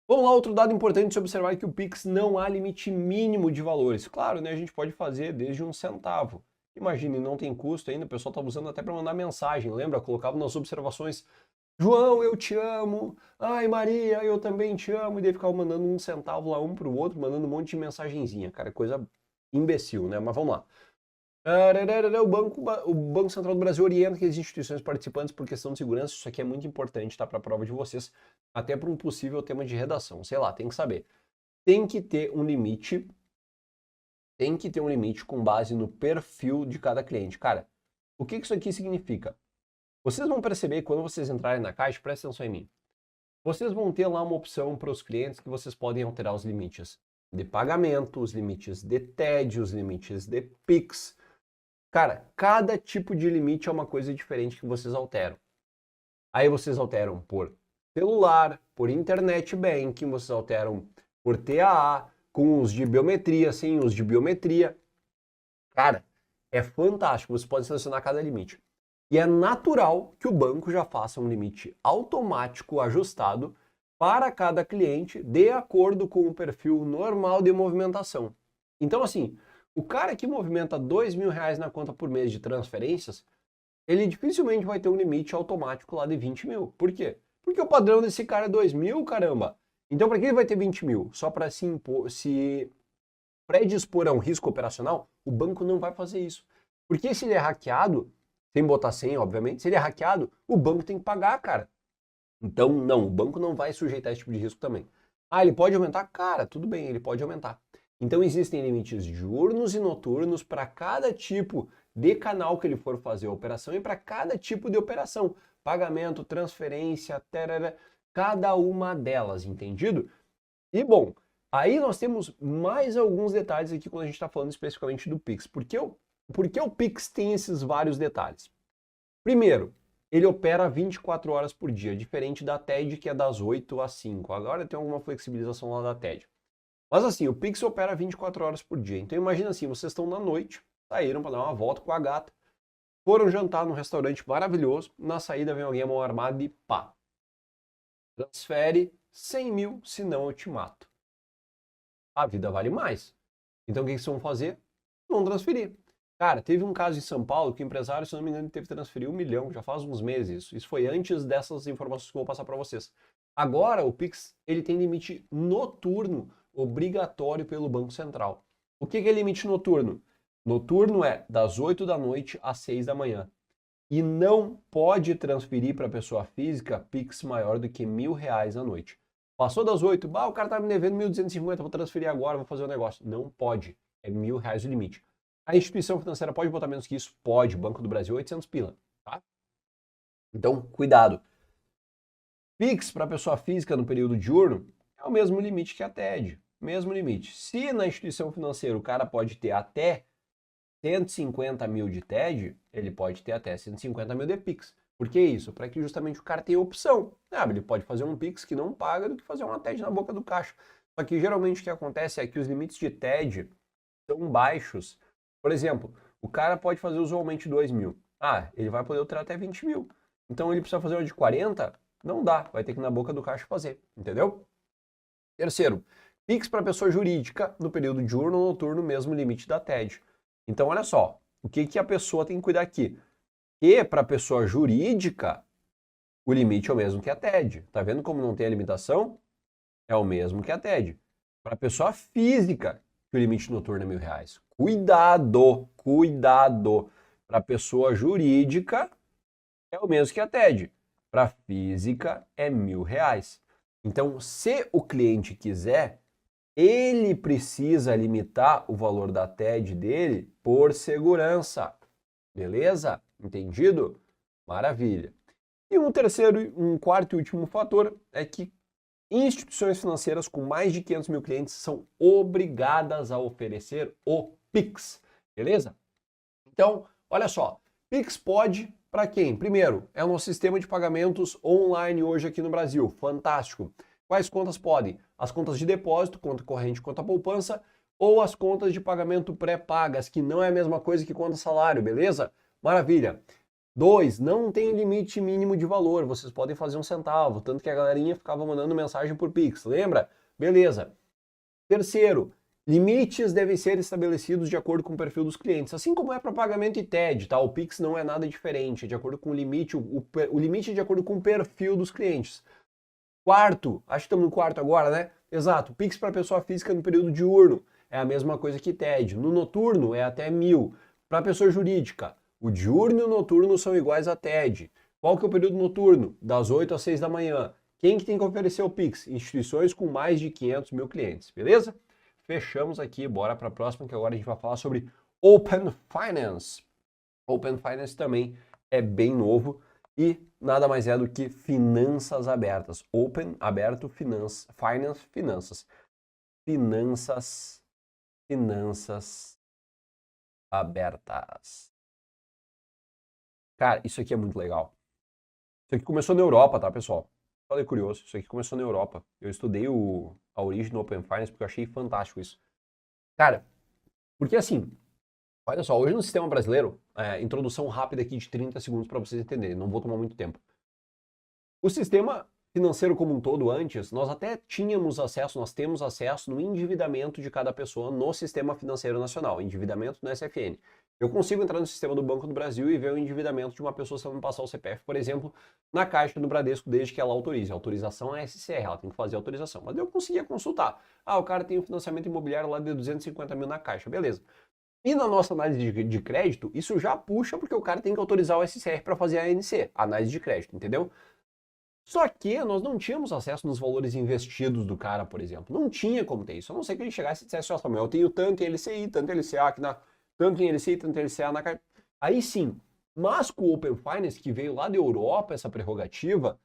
Vamos lá, outro dado importante de observar é que o Pix não há limite mínimo de valores. Claro, né, a gente pode fazer desde 1 centavo. Imagine, não tem custo ainda, o pessoal está usando até para mandar mensagem, lembra? Colocava nas observações, João, eu te amo. Ai, Maria, eu também te amo. E daí ficava mandando 1 centavo lá um pro outro, mandando um monte de mensagenzinha. Cara, coisa imbecil, né? Mas vamos lá. O Banco Central do Brasil orienta que as instituições participantes por questão de segurança, isso aqui é muito importante, tá? Para a prova de vocês, até para um possível tema de redação. Sei lá, tem que saber. Tem que ter um limite com base no perfil de cada cliente. Cara, o que isso aqui significa? Vocês vão perceber que quando vocês entrarem na caixa, presta atenção em mim. Vocês vão ter lá uma opção para os clientes que vocês podem alterar os limites de pagamento, os limites de TED, os limites de Pix. Cara, cada tipo de limite é uma coisa diferente que vocês alteram. Aí vocês alteram por celular, por internet banking, vocês alteram por TAA, com uso de biometria, sem uso de biometria. Cara, é fantástico, você pode selecionar cada limite. E é natural que o banco já faça um limite automático ajustado para cada cliente de acordo com o perfil normal de movimentação. Então, assim, o cara que movimenta R$2.000 na conta por mês de transferências, ele dificilmente vai ter um limite automático lá de 20 mil. Por quê? Porque o padrão desse cara é 2.000, caramba. Então, para que ele vai ter 20 mil? Só para se predispor a um risco operacional? O banco não vai fazer isso. Porque se ele é hackeado, sem botar senha, obviamente, se ele é hackeado, o banco tem que pagar, cara. Então, não, o banco não vai sujeitar esse tipo de risco também. Ah, ele pode aumentar? Cara, tudo bem, ele pode aumentar. Então, existem limites diurnos e noturnos para cada tipo de canal que ele for fazer a operação e para cada tipo de operação. Pagamento, transferência, tarara, cada uma delas, entendido? E, bom, aí nós temos mais alguns detalhes aqui quando a gente está falando especificamente do Pix. Por que o Pix tem esses vários detalhes? Primeiro, ele opera 24 horas por dia, diferente da TED, que é das 8 às 5. Agora tem alguma flexibilização lá da TED. Mas assim, o Pix opera 24 horas por dia. Então imagina assim, vocês estão na noite, saíram para dar uma volta com a gata, foram jantar num restaurante maravilhoso, na saída vem alguém à mão armada e pá, transfere 100 mil, senão eu te mato. A vida vale mais. Então o que vocês vão fazer? Vão transferir. Cara, teve um caso em São Paulo que o empresário, se não me engano, teve que transferir 1 milhão, já faz uns meses isso. Isso foi antes dessas informações que eu vou passar para vocês. Agora, o Pix, ele tem limite noturno, obrigatório pelo Banco Central. O que é limite noturno? Noturno é das 8 da noite às 6 da manhã. E não pode transferir para pessoa física Pix maior do que R$1.000 à noite. Passou das 8, o cara tá me devendo 1.250, vou transferir agora, vou fazer o negócio. Não pode, é R$1.000 o limite. A instituição financeira pode botar menos que isso? Pode. Banco do Brasil, 800 pila. Tá? Então, cuidado. Pix para pessoa física no período diurno é o mesmo limite que a TED. Mesmo limite. Se na instituição financeira o cara pode ter até 150 mil de TED, ele pode ter até 150 mil de Pix. Por que isso? Para que justamente o cara tenha opção. Ele pode fazer um Pix que não paga do que fazer uma TED na boca do caixa. Só que geralmente o que acontece é que os limites de TED são baixos. Por exemplo, o cara pode fazer usualmente 2 mil. Ele vai poder alterar até 20 mil. Então ele precisa fazer uma de 40? Não dá, vai ter que ir na boca do caixa fazer, entendeu? Terceiro, Pix para pessoa jurídica no período diurno ou noturno, mesmo limite da TED. Então olha só, o que a pessoa tem que cuidar aqui? E para pessoa jurídica, o limite é o mesmo que a TED. Tá vendo como não tem a limitação? É o mesmo que a TED. Para pessoa física, que o limite noturno é R$1.000. Cuidado, cuidado. Para pessoa jurídica é o mesmo que a TED. Para física é R$1.000. Então, se o cliente quiser, ele precisa limitar o valor da TED dele por segurança. Beleza? Entendido? Maravilha. E um quarto e último fator é que instituições financeiras com mais de 500 mil clientes são obrigadas a oferecer o Pix, beleza? Então, olha só, Pix pode para quem? Primeiro, é um sistema de pagamentos online hoje aqui no Brasil, fantástico. Quais contas podem? As contas de depósito, conta corrente, conta poupança, ou as contas de pagamento pré-pagas, que não é a mesma coisa que conta salário, beleza? Maravilha. 2, não tem limite mínimo de valor, vocês podem fazer um centavo, tanto que a galerinha ficava mandando mensagem por Pix, lembra? Beleza. Terceiro, limites devem ser estabelecidos de acordo com o perfil dos clientes, assim como é para pagamento e TED, tá? O Pix não é nada diferente, é de acordo com o limite, o limite é de acordo com o perfil dos clientes. Quarto, acho que estamos no quarto agora, né? Exato, Pix para pessoa física no período diurno é a mesma coisa que TED. No noturno é até 1.000. Para pessoa jurídica, o diurno e o noturno são iguais a TED. Qual que é o período noturno? Das 8 às 6 da manhã. Quem que tem que oferecer o Pix? Instituições com mais de 500 mil clientes, beleza? Fechamos aqui, bora para a próxima, que agora a gente vai falar sobre Open Finance. Open Finance também é bem novo e nada mais é do que finanças abertas. Open, aberto, finance, finanças. Finanças abertas. Cara, isso aqui é muito legal. Isso aqui começou na Europa, tá, pessoal? Olha, curioso, isso aqui começou na Europa. Eu estudei a origem do Open Finance porque eu achei fantástico isso. Cara, porque assim, olha só, hoje no sistema brasileiro, introdução rápida aqui de 30 segundos para vocês entenderem, não vou tomar muito tempo. O sistema financeiro como um todo antes, nós até tínhamos acesso, nós temos acesso no endividamento de cada pessoa no Sistema Financeiro Nacional, endividamento no SFN. Eu consigo entrar no sistema do Banco do Brasil e ver o endividamento de uma pessoa se ela me passar o CPF, por exemplo, na Caixa do Bradesco, desde que ela autorize. A autorização é SCR, ela tem que fazer a autorização. Mas eu conseguia consultar. O cara tem um financiamento imobiliário lá de 250 mil na Caixa, beleza. E na nossa análise de crédito, isso já puxa porque o cara tem que autorizar o SCR para fazer a ANC, a análise de crédito, entendeu? Só que nós não tínhamos acesso nos valores investidos do cara, por exemplo. Não tinha como ter isso. A não ser que ele chegasse e dissesse, ó, Samuel, eu tenho tanto em LCI, tanto em LCA aqui tanto em LCI, tanto em LCA na carteira. Aí sim. Mas com o Open Finance, que veio lá da Europa, essa prerrogativa,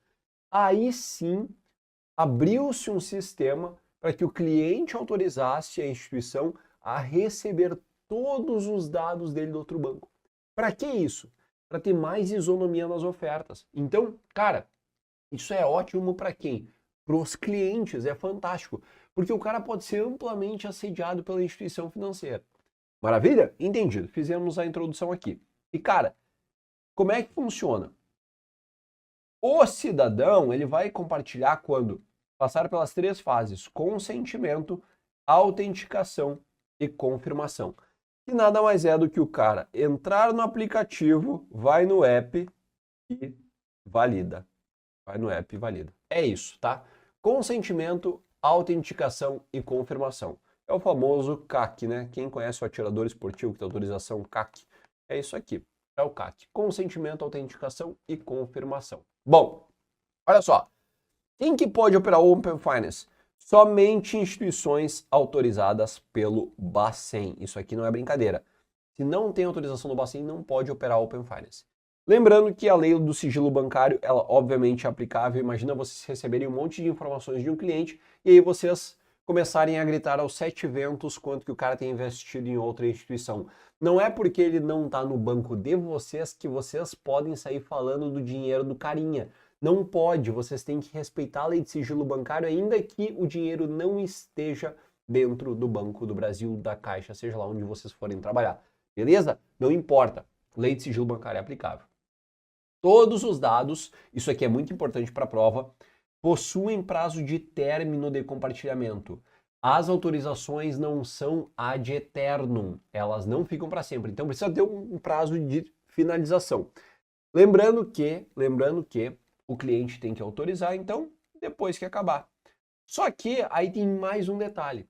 aí sim abriu-se um sistema para que o cliente autorizasse a instituição a receber todos os dados dele do outro banco. Para que isso? Para ter mais isonomia nas ofertas. Então, cara, isso é ótimo para quem? Para os clientes, é fantástico, porque o cara pode ser amplamente assediado pela instituição financeira. Maravilha? Entendido. Fizemos a introdução aqui. E cara, como é que funciona? O cidadão, ele vai compartilhar quando passar pelas 3 fases: consentimento, autenticação e confirmação. E nada mais é do que o cara entrar no aplicativo, vai no app e valida. Vai no app e valida. É isso, tá? Consentimento, autenticação e confirmação. É o famoso CAC, né? Quem conhece o atirador esportivo que tem autorização CAC, é isso aqui. É o CAC. Consentimento, autenticação e confirmação. Bom, olha só. Quem que pode operar o Open Finance? Somente instituições autorizadas pelo Bacen. Isso aqui não é brincadeira. Se não tem autorização do Bacen, não pode operar Open Finance. Lembrando que a lei do sigilo bancário, ela obviamente é aplicável. Imagina vocês receberem um monte de informações de um cliente e aí vocês começarem a gritar aos 7 ventos quanto que o cara tem investido em outra instituição. Não é porque ele não está no banco de vocês que vocês podem sair falando do dinheiro do carinha. Não pode, vocês têm que respeitar a lei de sigilo bancário, ainda que o dinheiro não esteja dentro do Banco do Brasil, da Caixa, seja lá onde vocês forem trabalhar. Beleza? Não importa, lei de sigilo bancário é aplicável. Todos os dados, isso aqui é muito importante para a prova, possuem prazo de término de compartilhamento. As autorizações não são ad eternum, elas não ficam para sempre, então precisa ter um prazo de finalização. Lembrando que o cliente tem que autorizar, então, depois que acabar. Só que aí tem mais um detalhe.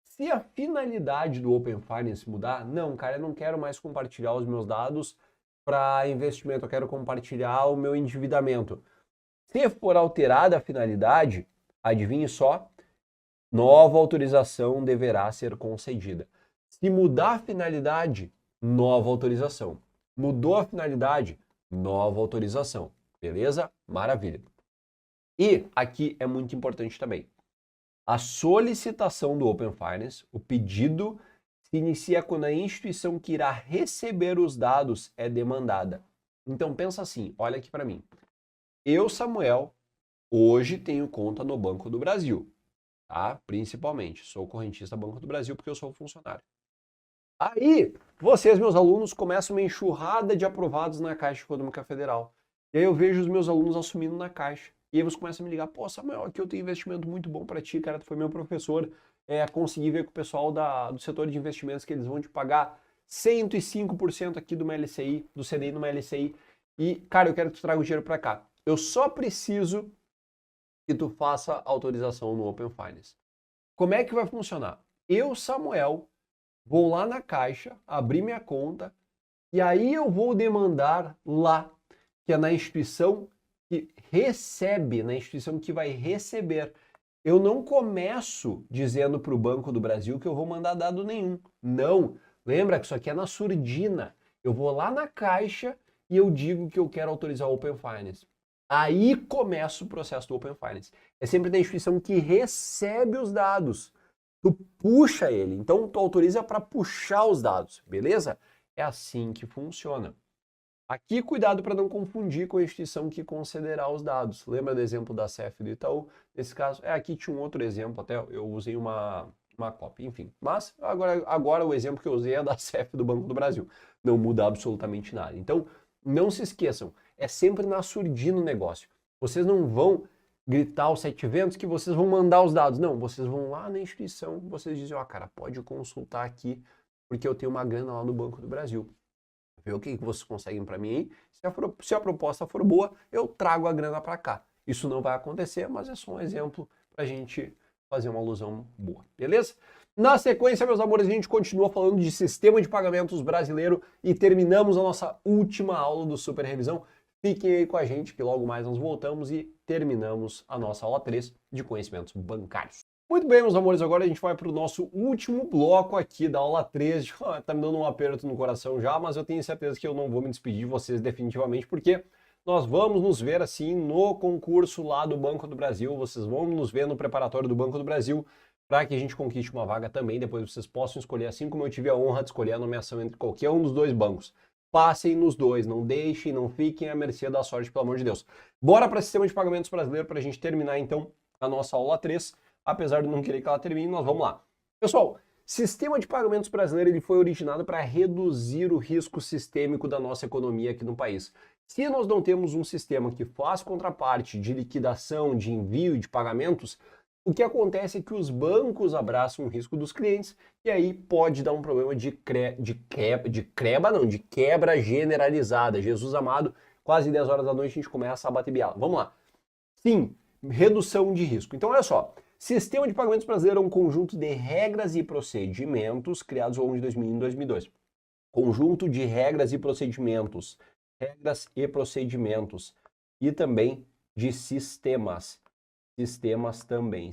Se a finalidade do Open Finance mudar, não, cara, eu não quero mais compartilhar os meus dados para investimento, eu quero compartilhar o meu endividamento. Se for alterada a finalidade, adivinhe só, nova autorização deverá ser concedida. Se mudar a finalidade, nova autorização. Mudou a finalidade, nova autorização. Beleza? Maravilha. E aqui é muito importante também. A solicitação do Open Finance, o pedido, se inicia quando a instituição que irá receber os dados é demandada. Então pensa assim, olha aqui para mim. Eu, Samuel, Hoje tenho conta no Banco do Brasil, tá? Principalmente. Sou correntista Banco do Brasil porque eu sou funcionário. Aí, vocês, meus alunos, começam uma enxurrada de aprovados na Caixa Econômica Federal. E aí eu vejo os meus alunos assumindo na Caixa. E aí vocês começam a me ligar, pô, Samuel, aqui eu tenho investimento muito bom para ti, cara, tu foi meu professor, consegui ver com o pessoal do setor de investimentos que eles vão te pagar 105% aqui do LCI, do CDI no LCI. E, cara, eu quero que tu traga o dinheiro para cá. Eu só preciso que tu faça autorização no Open Finance. Como é que vai funcionar? Eu, Samuel, vou lá na Caixa, abrir minha conta, e aí eu vou demandar lá, que é na instituição que recebe, na instituição que vai receber. Eu não começo dizendo para o Banco do Brasil que eu vou mandar dado nenhum. Não. Lembra que isso aqui é na surdina. Eu vou lá na Caixa e eu digo que eu quero autorizar o Open Finance. Aí começa o processo do Open Finance. É sempre na instituição que recebe os dados. Tu puxa ele. Então, tu autoriza para puxar os dados, beleza? É assim que funciona. Aqui, cuidado para não confundir com a instituição que concederá os dados. Lembra do exemplo da CEF do Itaú? Nesse caso, aqui tinha um outro exemplo, até eu usei uma cópia, enfim. Mas agora o exemplo que eu usei é da CEF do Banco do Brasil. Não muda absolutamente nada. Então, não se esqueçam, é sempre na surdina o negócio. Vocês não vão gritar aos 7 ventos que vocês vão mandar os dados. Não, vocês vão lá na instituição, vocês dizem, ó, cara, pode consultar aqui, porque eu tenho uma grana lá no Banco do Brasil. Vê o que vocês conseguem para mim aí. Se a proposta for boa, eu trago a grana para cá. Isso não vai acontecer, mas é só um exemplo para a gente fazer uma alusão boa, beleza? Na sequência, meus amores, a gente continua falando de sistema de pagamentos brasileiro e terminamos a nossa última aula do Super Revisão. Fiquem aí com a gente que logo mais nós voltamos e terminamos a nossa aula 3 de conhecimentos bancários. Muito bem, meus amores, agora a gente vai para o nosso último bloco aqui da aula 13. Tá me dando um aperto no coração já, mas eu tenho certeza que eu não vou me despedir de vocês definitivamente, porque nós vamos nos ver assim no concurso lá do Banco do Brasil. Vocês vão nos ver no preparatório do Banco do Brasil para que a gente conquiste uma vaga também. Depois vocês possam escolher, assim como eu tive a honra de escolher a nomeação entre qualquer um dos dois bancos. Passem nos dois, não deixem, não fiquem à mercê da sorte, pelo amor de Deus. Bora para o sistema de pagamentos brasileiro para a gente terminar então a nossa aula 3. Apesar de não querer que ela termine, nós vamos lá. Pessoal, sistema de pagamentos brasileiro ele foi originado para reduzir o risco sistêmico da nossa economia aqui no país. Se nós não temos um sistema que faz contraparte de liquidação, de envio de pagamentos, o que acontece é que os bancos abraçam o risco dos clientes e aí pode dar um problema de quebra generalizada. Jesus amado, quase 10 horas da noite a gente começa a bater biela. Vamos lá. Sim, redução de risco. Então olha só, sistema de pagamentos brasileiro é um conjunto de regras e procedimentos criados ao longo de 2001 e 2002. Conjunto de regras e procedimentos e também de sistemas. Sistemas também.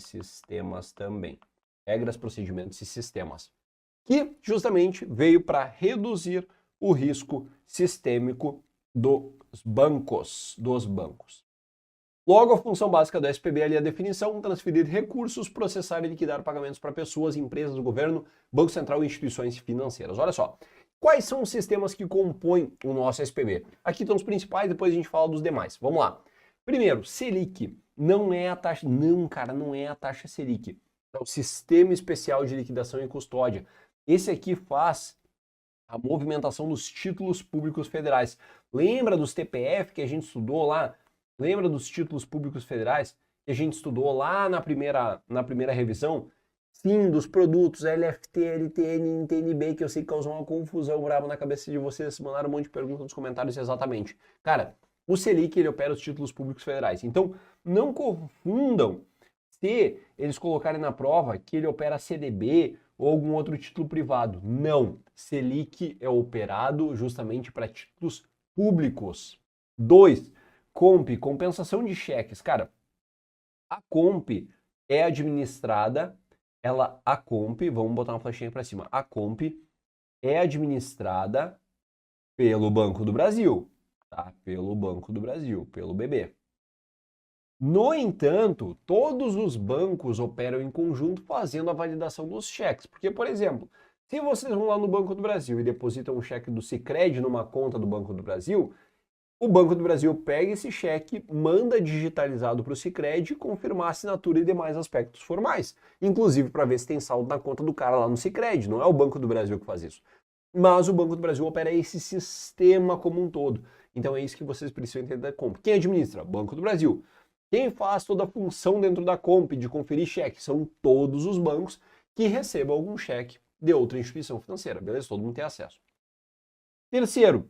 Regras, procedimentos e sistemas. Que justamente veio para reduzir o risco sistêmico dos bancos. Logo, a função básica do SPB ali é a definição, transferir recursos, processar e liquidar pagamentos para pessoas, empresas do governo, Banco Central e instituições financeiras. Olha só, quais são os sistemas que compõem o nosso SPB? Aqui estão os principais, depois a gente fala dos demais. Vamos lá. Primeiro, Selic. Não é a taxa... Não, cara, não é a taxa Selic. É o Sistema Especial de Liquidação e Custódia. Esse aqui faz a movimentação dos títulos públicos federais. Lembra dos TPF que a gente estudou lá? Lembra dos títulos públicos federais que a gente estudou lá na primeira revisão? Sim, dos produtos LFT, LTN, NTNB, que eu sei que causou uma confusão brava na cabeça de vocês, mandaram um monte de perguntas nos comentários exatamente. Cara, o Selic, ele opera os títulos públicos federais. Então, não confundam se eles colocarem na prova que ele opera CDB ou algum outro título privado. Não, Selic é operado justamente para títulos públicos. 2. Comp, compensação de cheques. Cara, a Comp é administrada, vamos botar uma flechinha para cima. A Comp é administrada pelo Banco do Brasil, tá? Pelo Banco do Brasil, pelo BB. No entanto, todos os bancos operam em conjunto fazendo a validação dos cheques. Porque, por exemplo, se vocês vão lá no Banco do Brasil e depositam um cheque do Sicredi numa conta do Banco do Brasil, o Banco do Brasil pega esse cheque, manda digitalizado para o Sicredi, confirmar a assinatura e demais aspectos formais. Inclusive para ver se tem saldo na conta do cara lá no Sicredi. Não é o Banco do Brasil que faz isso. Mas o Banco do Brasil opera esse sistema como um todo. Então é isso que vocês precisam entender da Comp. Quem administra? Banco do Brasil. Quem faz toda a função dentro da Comp de conferir cheque? São todos os bancos que recebam algum cheque de outra instituição financeira. Beleza? Todo mundo tem acesso. Terceiro,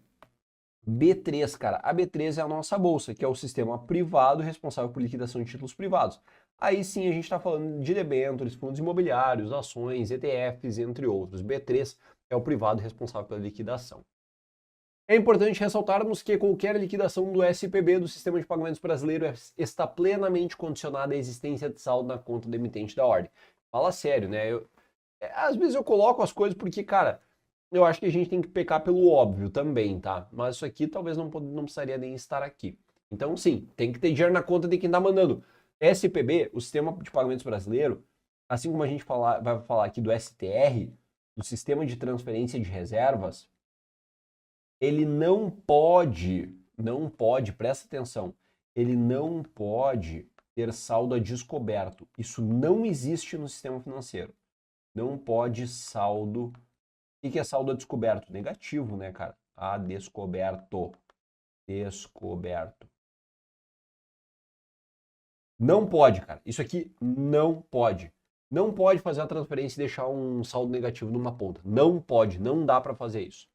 B3, cara. A B3 é a nossa bolsa, que é o sistema privado responsável por liquidação de títulos privados. Aí sim a gente está falando de debêntures, fundos imobiliários, ações, ETFs, entre outros. B3 é o privado responsável pela liquidação. É importante ressaltarmos que qualquer liquidação do SPB, do Sistema de Pagamentos Brasileiro, está plenamente condicionada à existência de saldo na conta do emitente da ordem. Fala sério, né? Às vezes eu coloco as coisas porque, cara, eu acho que a gente tem que pecar pelo óbvio também, tá? Mas isso aqui talvez não precisaria nem estar aqui. Então, sim, tem que ter dinheiro na conta de quem tá mandando. SPB, o Sistema de Pagamentos Brasileiro, assim como a gente vai falar aqui do STR, do Sistema de Transferência de Reservas, ele não pode, presta atenção, ele não pode ter saldo a descoberto. Isso não existe no sistema financeiro. Não pode saldo. O que é saldo a descoberto? Negativo, né, cara? A descoberto. Descoberto. Não pode, cara. Isso aqui não pode. Não pode fazer a transferência e deixar um saldo negativo numa ponta. Não pode, não dá para fazer isso.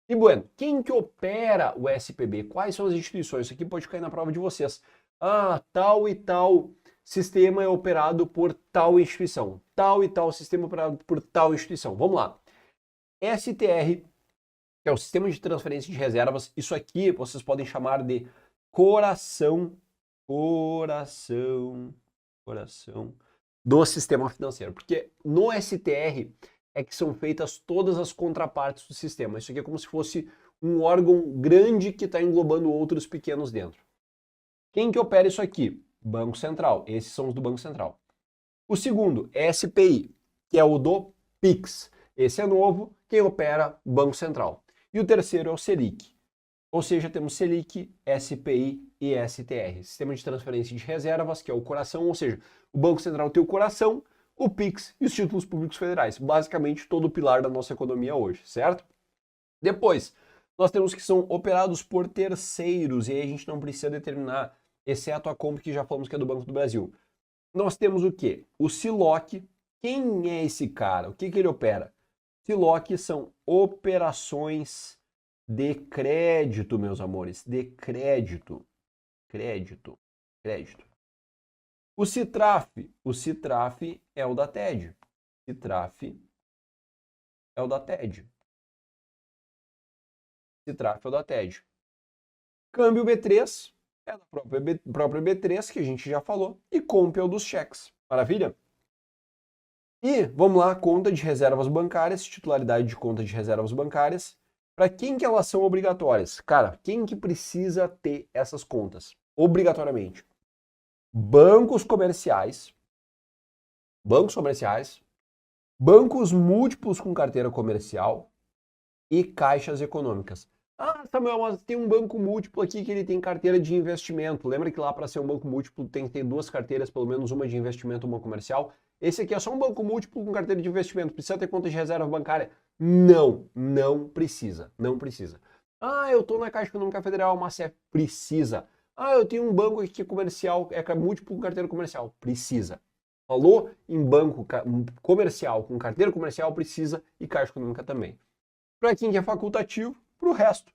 E bueno, quem que opera o SPB? Quais são as instituições? Isso aqui pode cair na prova de vocês. Ah, tal e tal sistema é operado por tal instituição. Tal e tal sistema é operado por tal instituição. Vamos lá. STR, que é o Sistema de Transferência de Reservas. Isso aqui vocês podem chamar de coração do sistema financeiro. Porque no STR é que são feitas todas as contrapartes do sistema. Isso aqui é como se fosse um órgão grande que está englobando outros pequenos dentro. Quem que opera isso aqui? Banco Central. Esses são os do Banco Central. O segundo é SPI, que é o do Pix. Esse é novo, quem opera? Banco Central. E o terceiro é o Selic. Ou seja, temos Selic, SPI e STR. Sistema de Transferência de Reservas, que é o coração, ou seja, o Banco Central tem o coração, o Pix e os títulos públicos federais. Basicamente, todo o pilar da nossa economia hoje, certo? Depois, nós temos que são operados por terceiros, e aí a gente não precisa determinar, exceto a Comp, que já falamos que é do Banco do Brasil. Nós temos o quê? O Siloc. Quem é esse cara? O que ele opera? Siloc são operações de crédito, meus amores. De crédito. Crédito. O Citraf é o da TED. Citraf é o da TED. Câmbio B3 é da própria B3, que a gente já falou. E Comp é o dos cheques. Maravilha? E vamos lá, conta de reservas bancárias, titularidade de conta de reservas bancárias. Para quem que elas são obrigatórias? Cara, quem que precisa ter essas contas? Obrigatoriamente. Bancos comerciais, bancos múltiplos com carteira comercial e caixas econômicas. Ah, Samuel, mas tem um banco múltiplo aqui que ele tem carteira de investimento. Lembra que lá para ser um banco múltiplo tem que ter duas carteiras, pelo menos uma de investimento e uma comercial? Esse aqui é só um banco múltiplo com carteira de investimento. Precisa ter conta de reserva bancária? Não precisa. Ah, eu estou na Caixa Econômica Federal, mas precisa. Ah, eu tenho um banco aqui que é comercial, é múltiplo com carteira comercial. Precisa. Falou em banco comercial com carteira comercial, precisa, e Caixa Econômica também. Para quem que é facultativo, para o resto.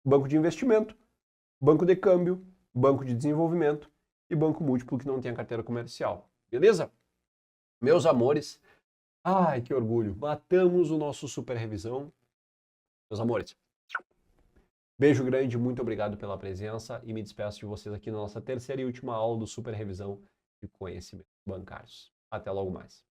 Banco de investimento, banco de câmbio, banco de desenvolvimento e banco múltiplo que não tem a carteira comercial. Beleza? Meus amores, ai que orgulho, matamos o nosso super revisão. Meus amores, beijo grande, muito obrigado pela presença e me despeço de vocês aqui na nossa terceira e última aula do super revisão de conhecimentos bancários. Até logo mais.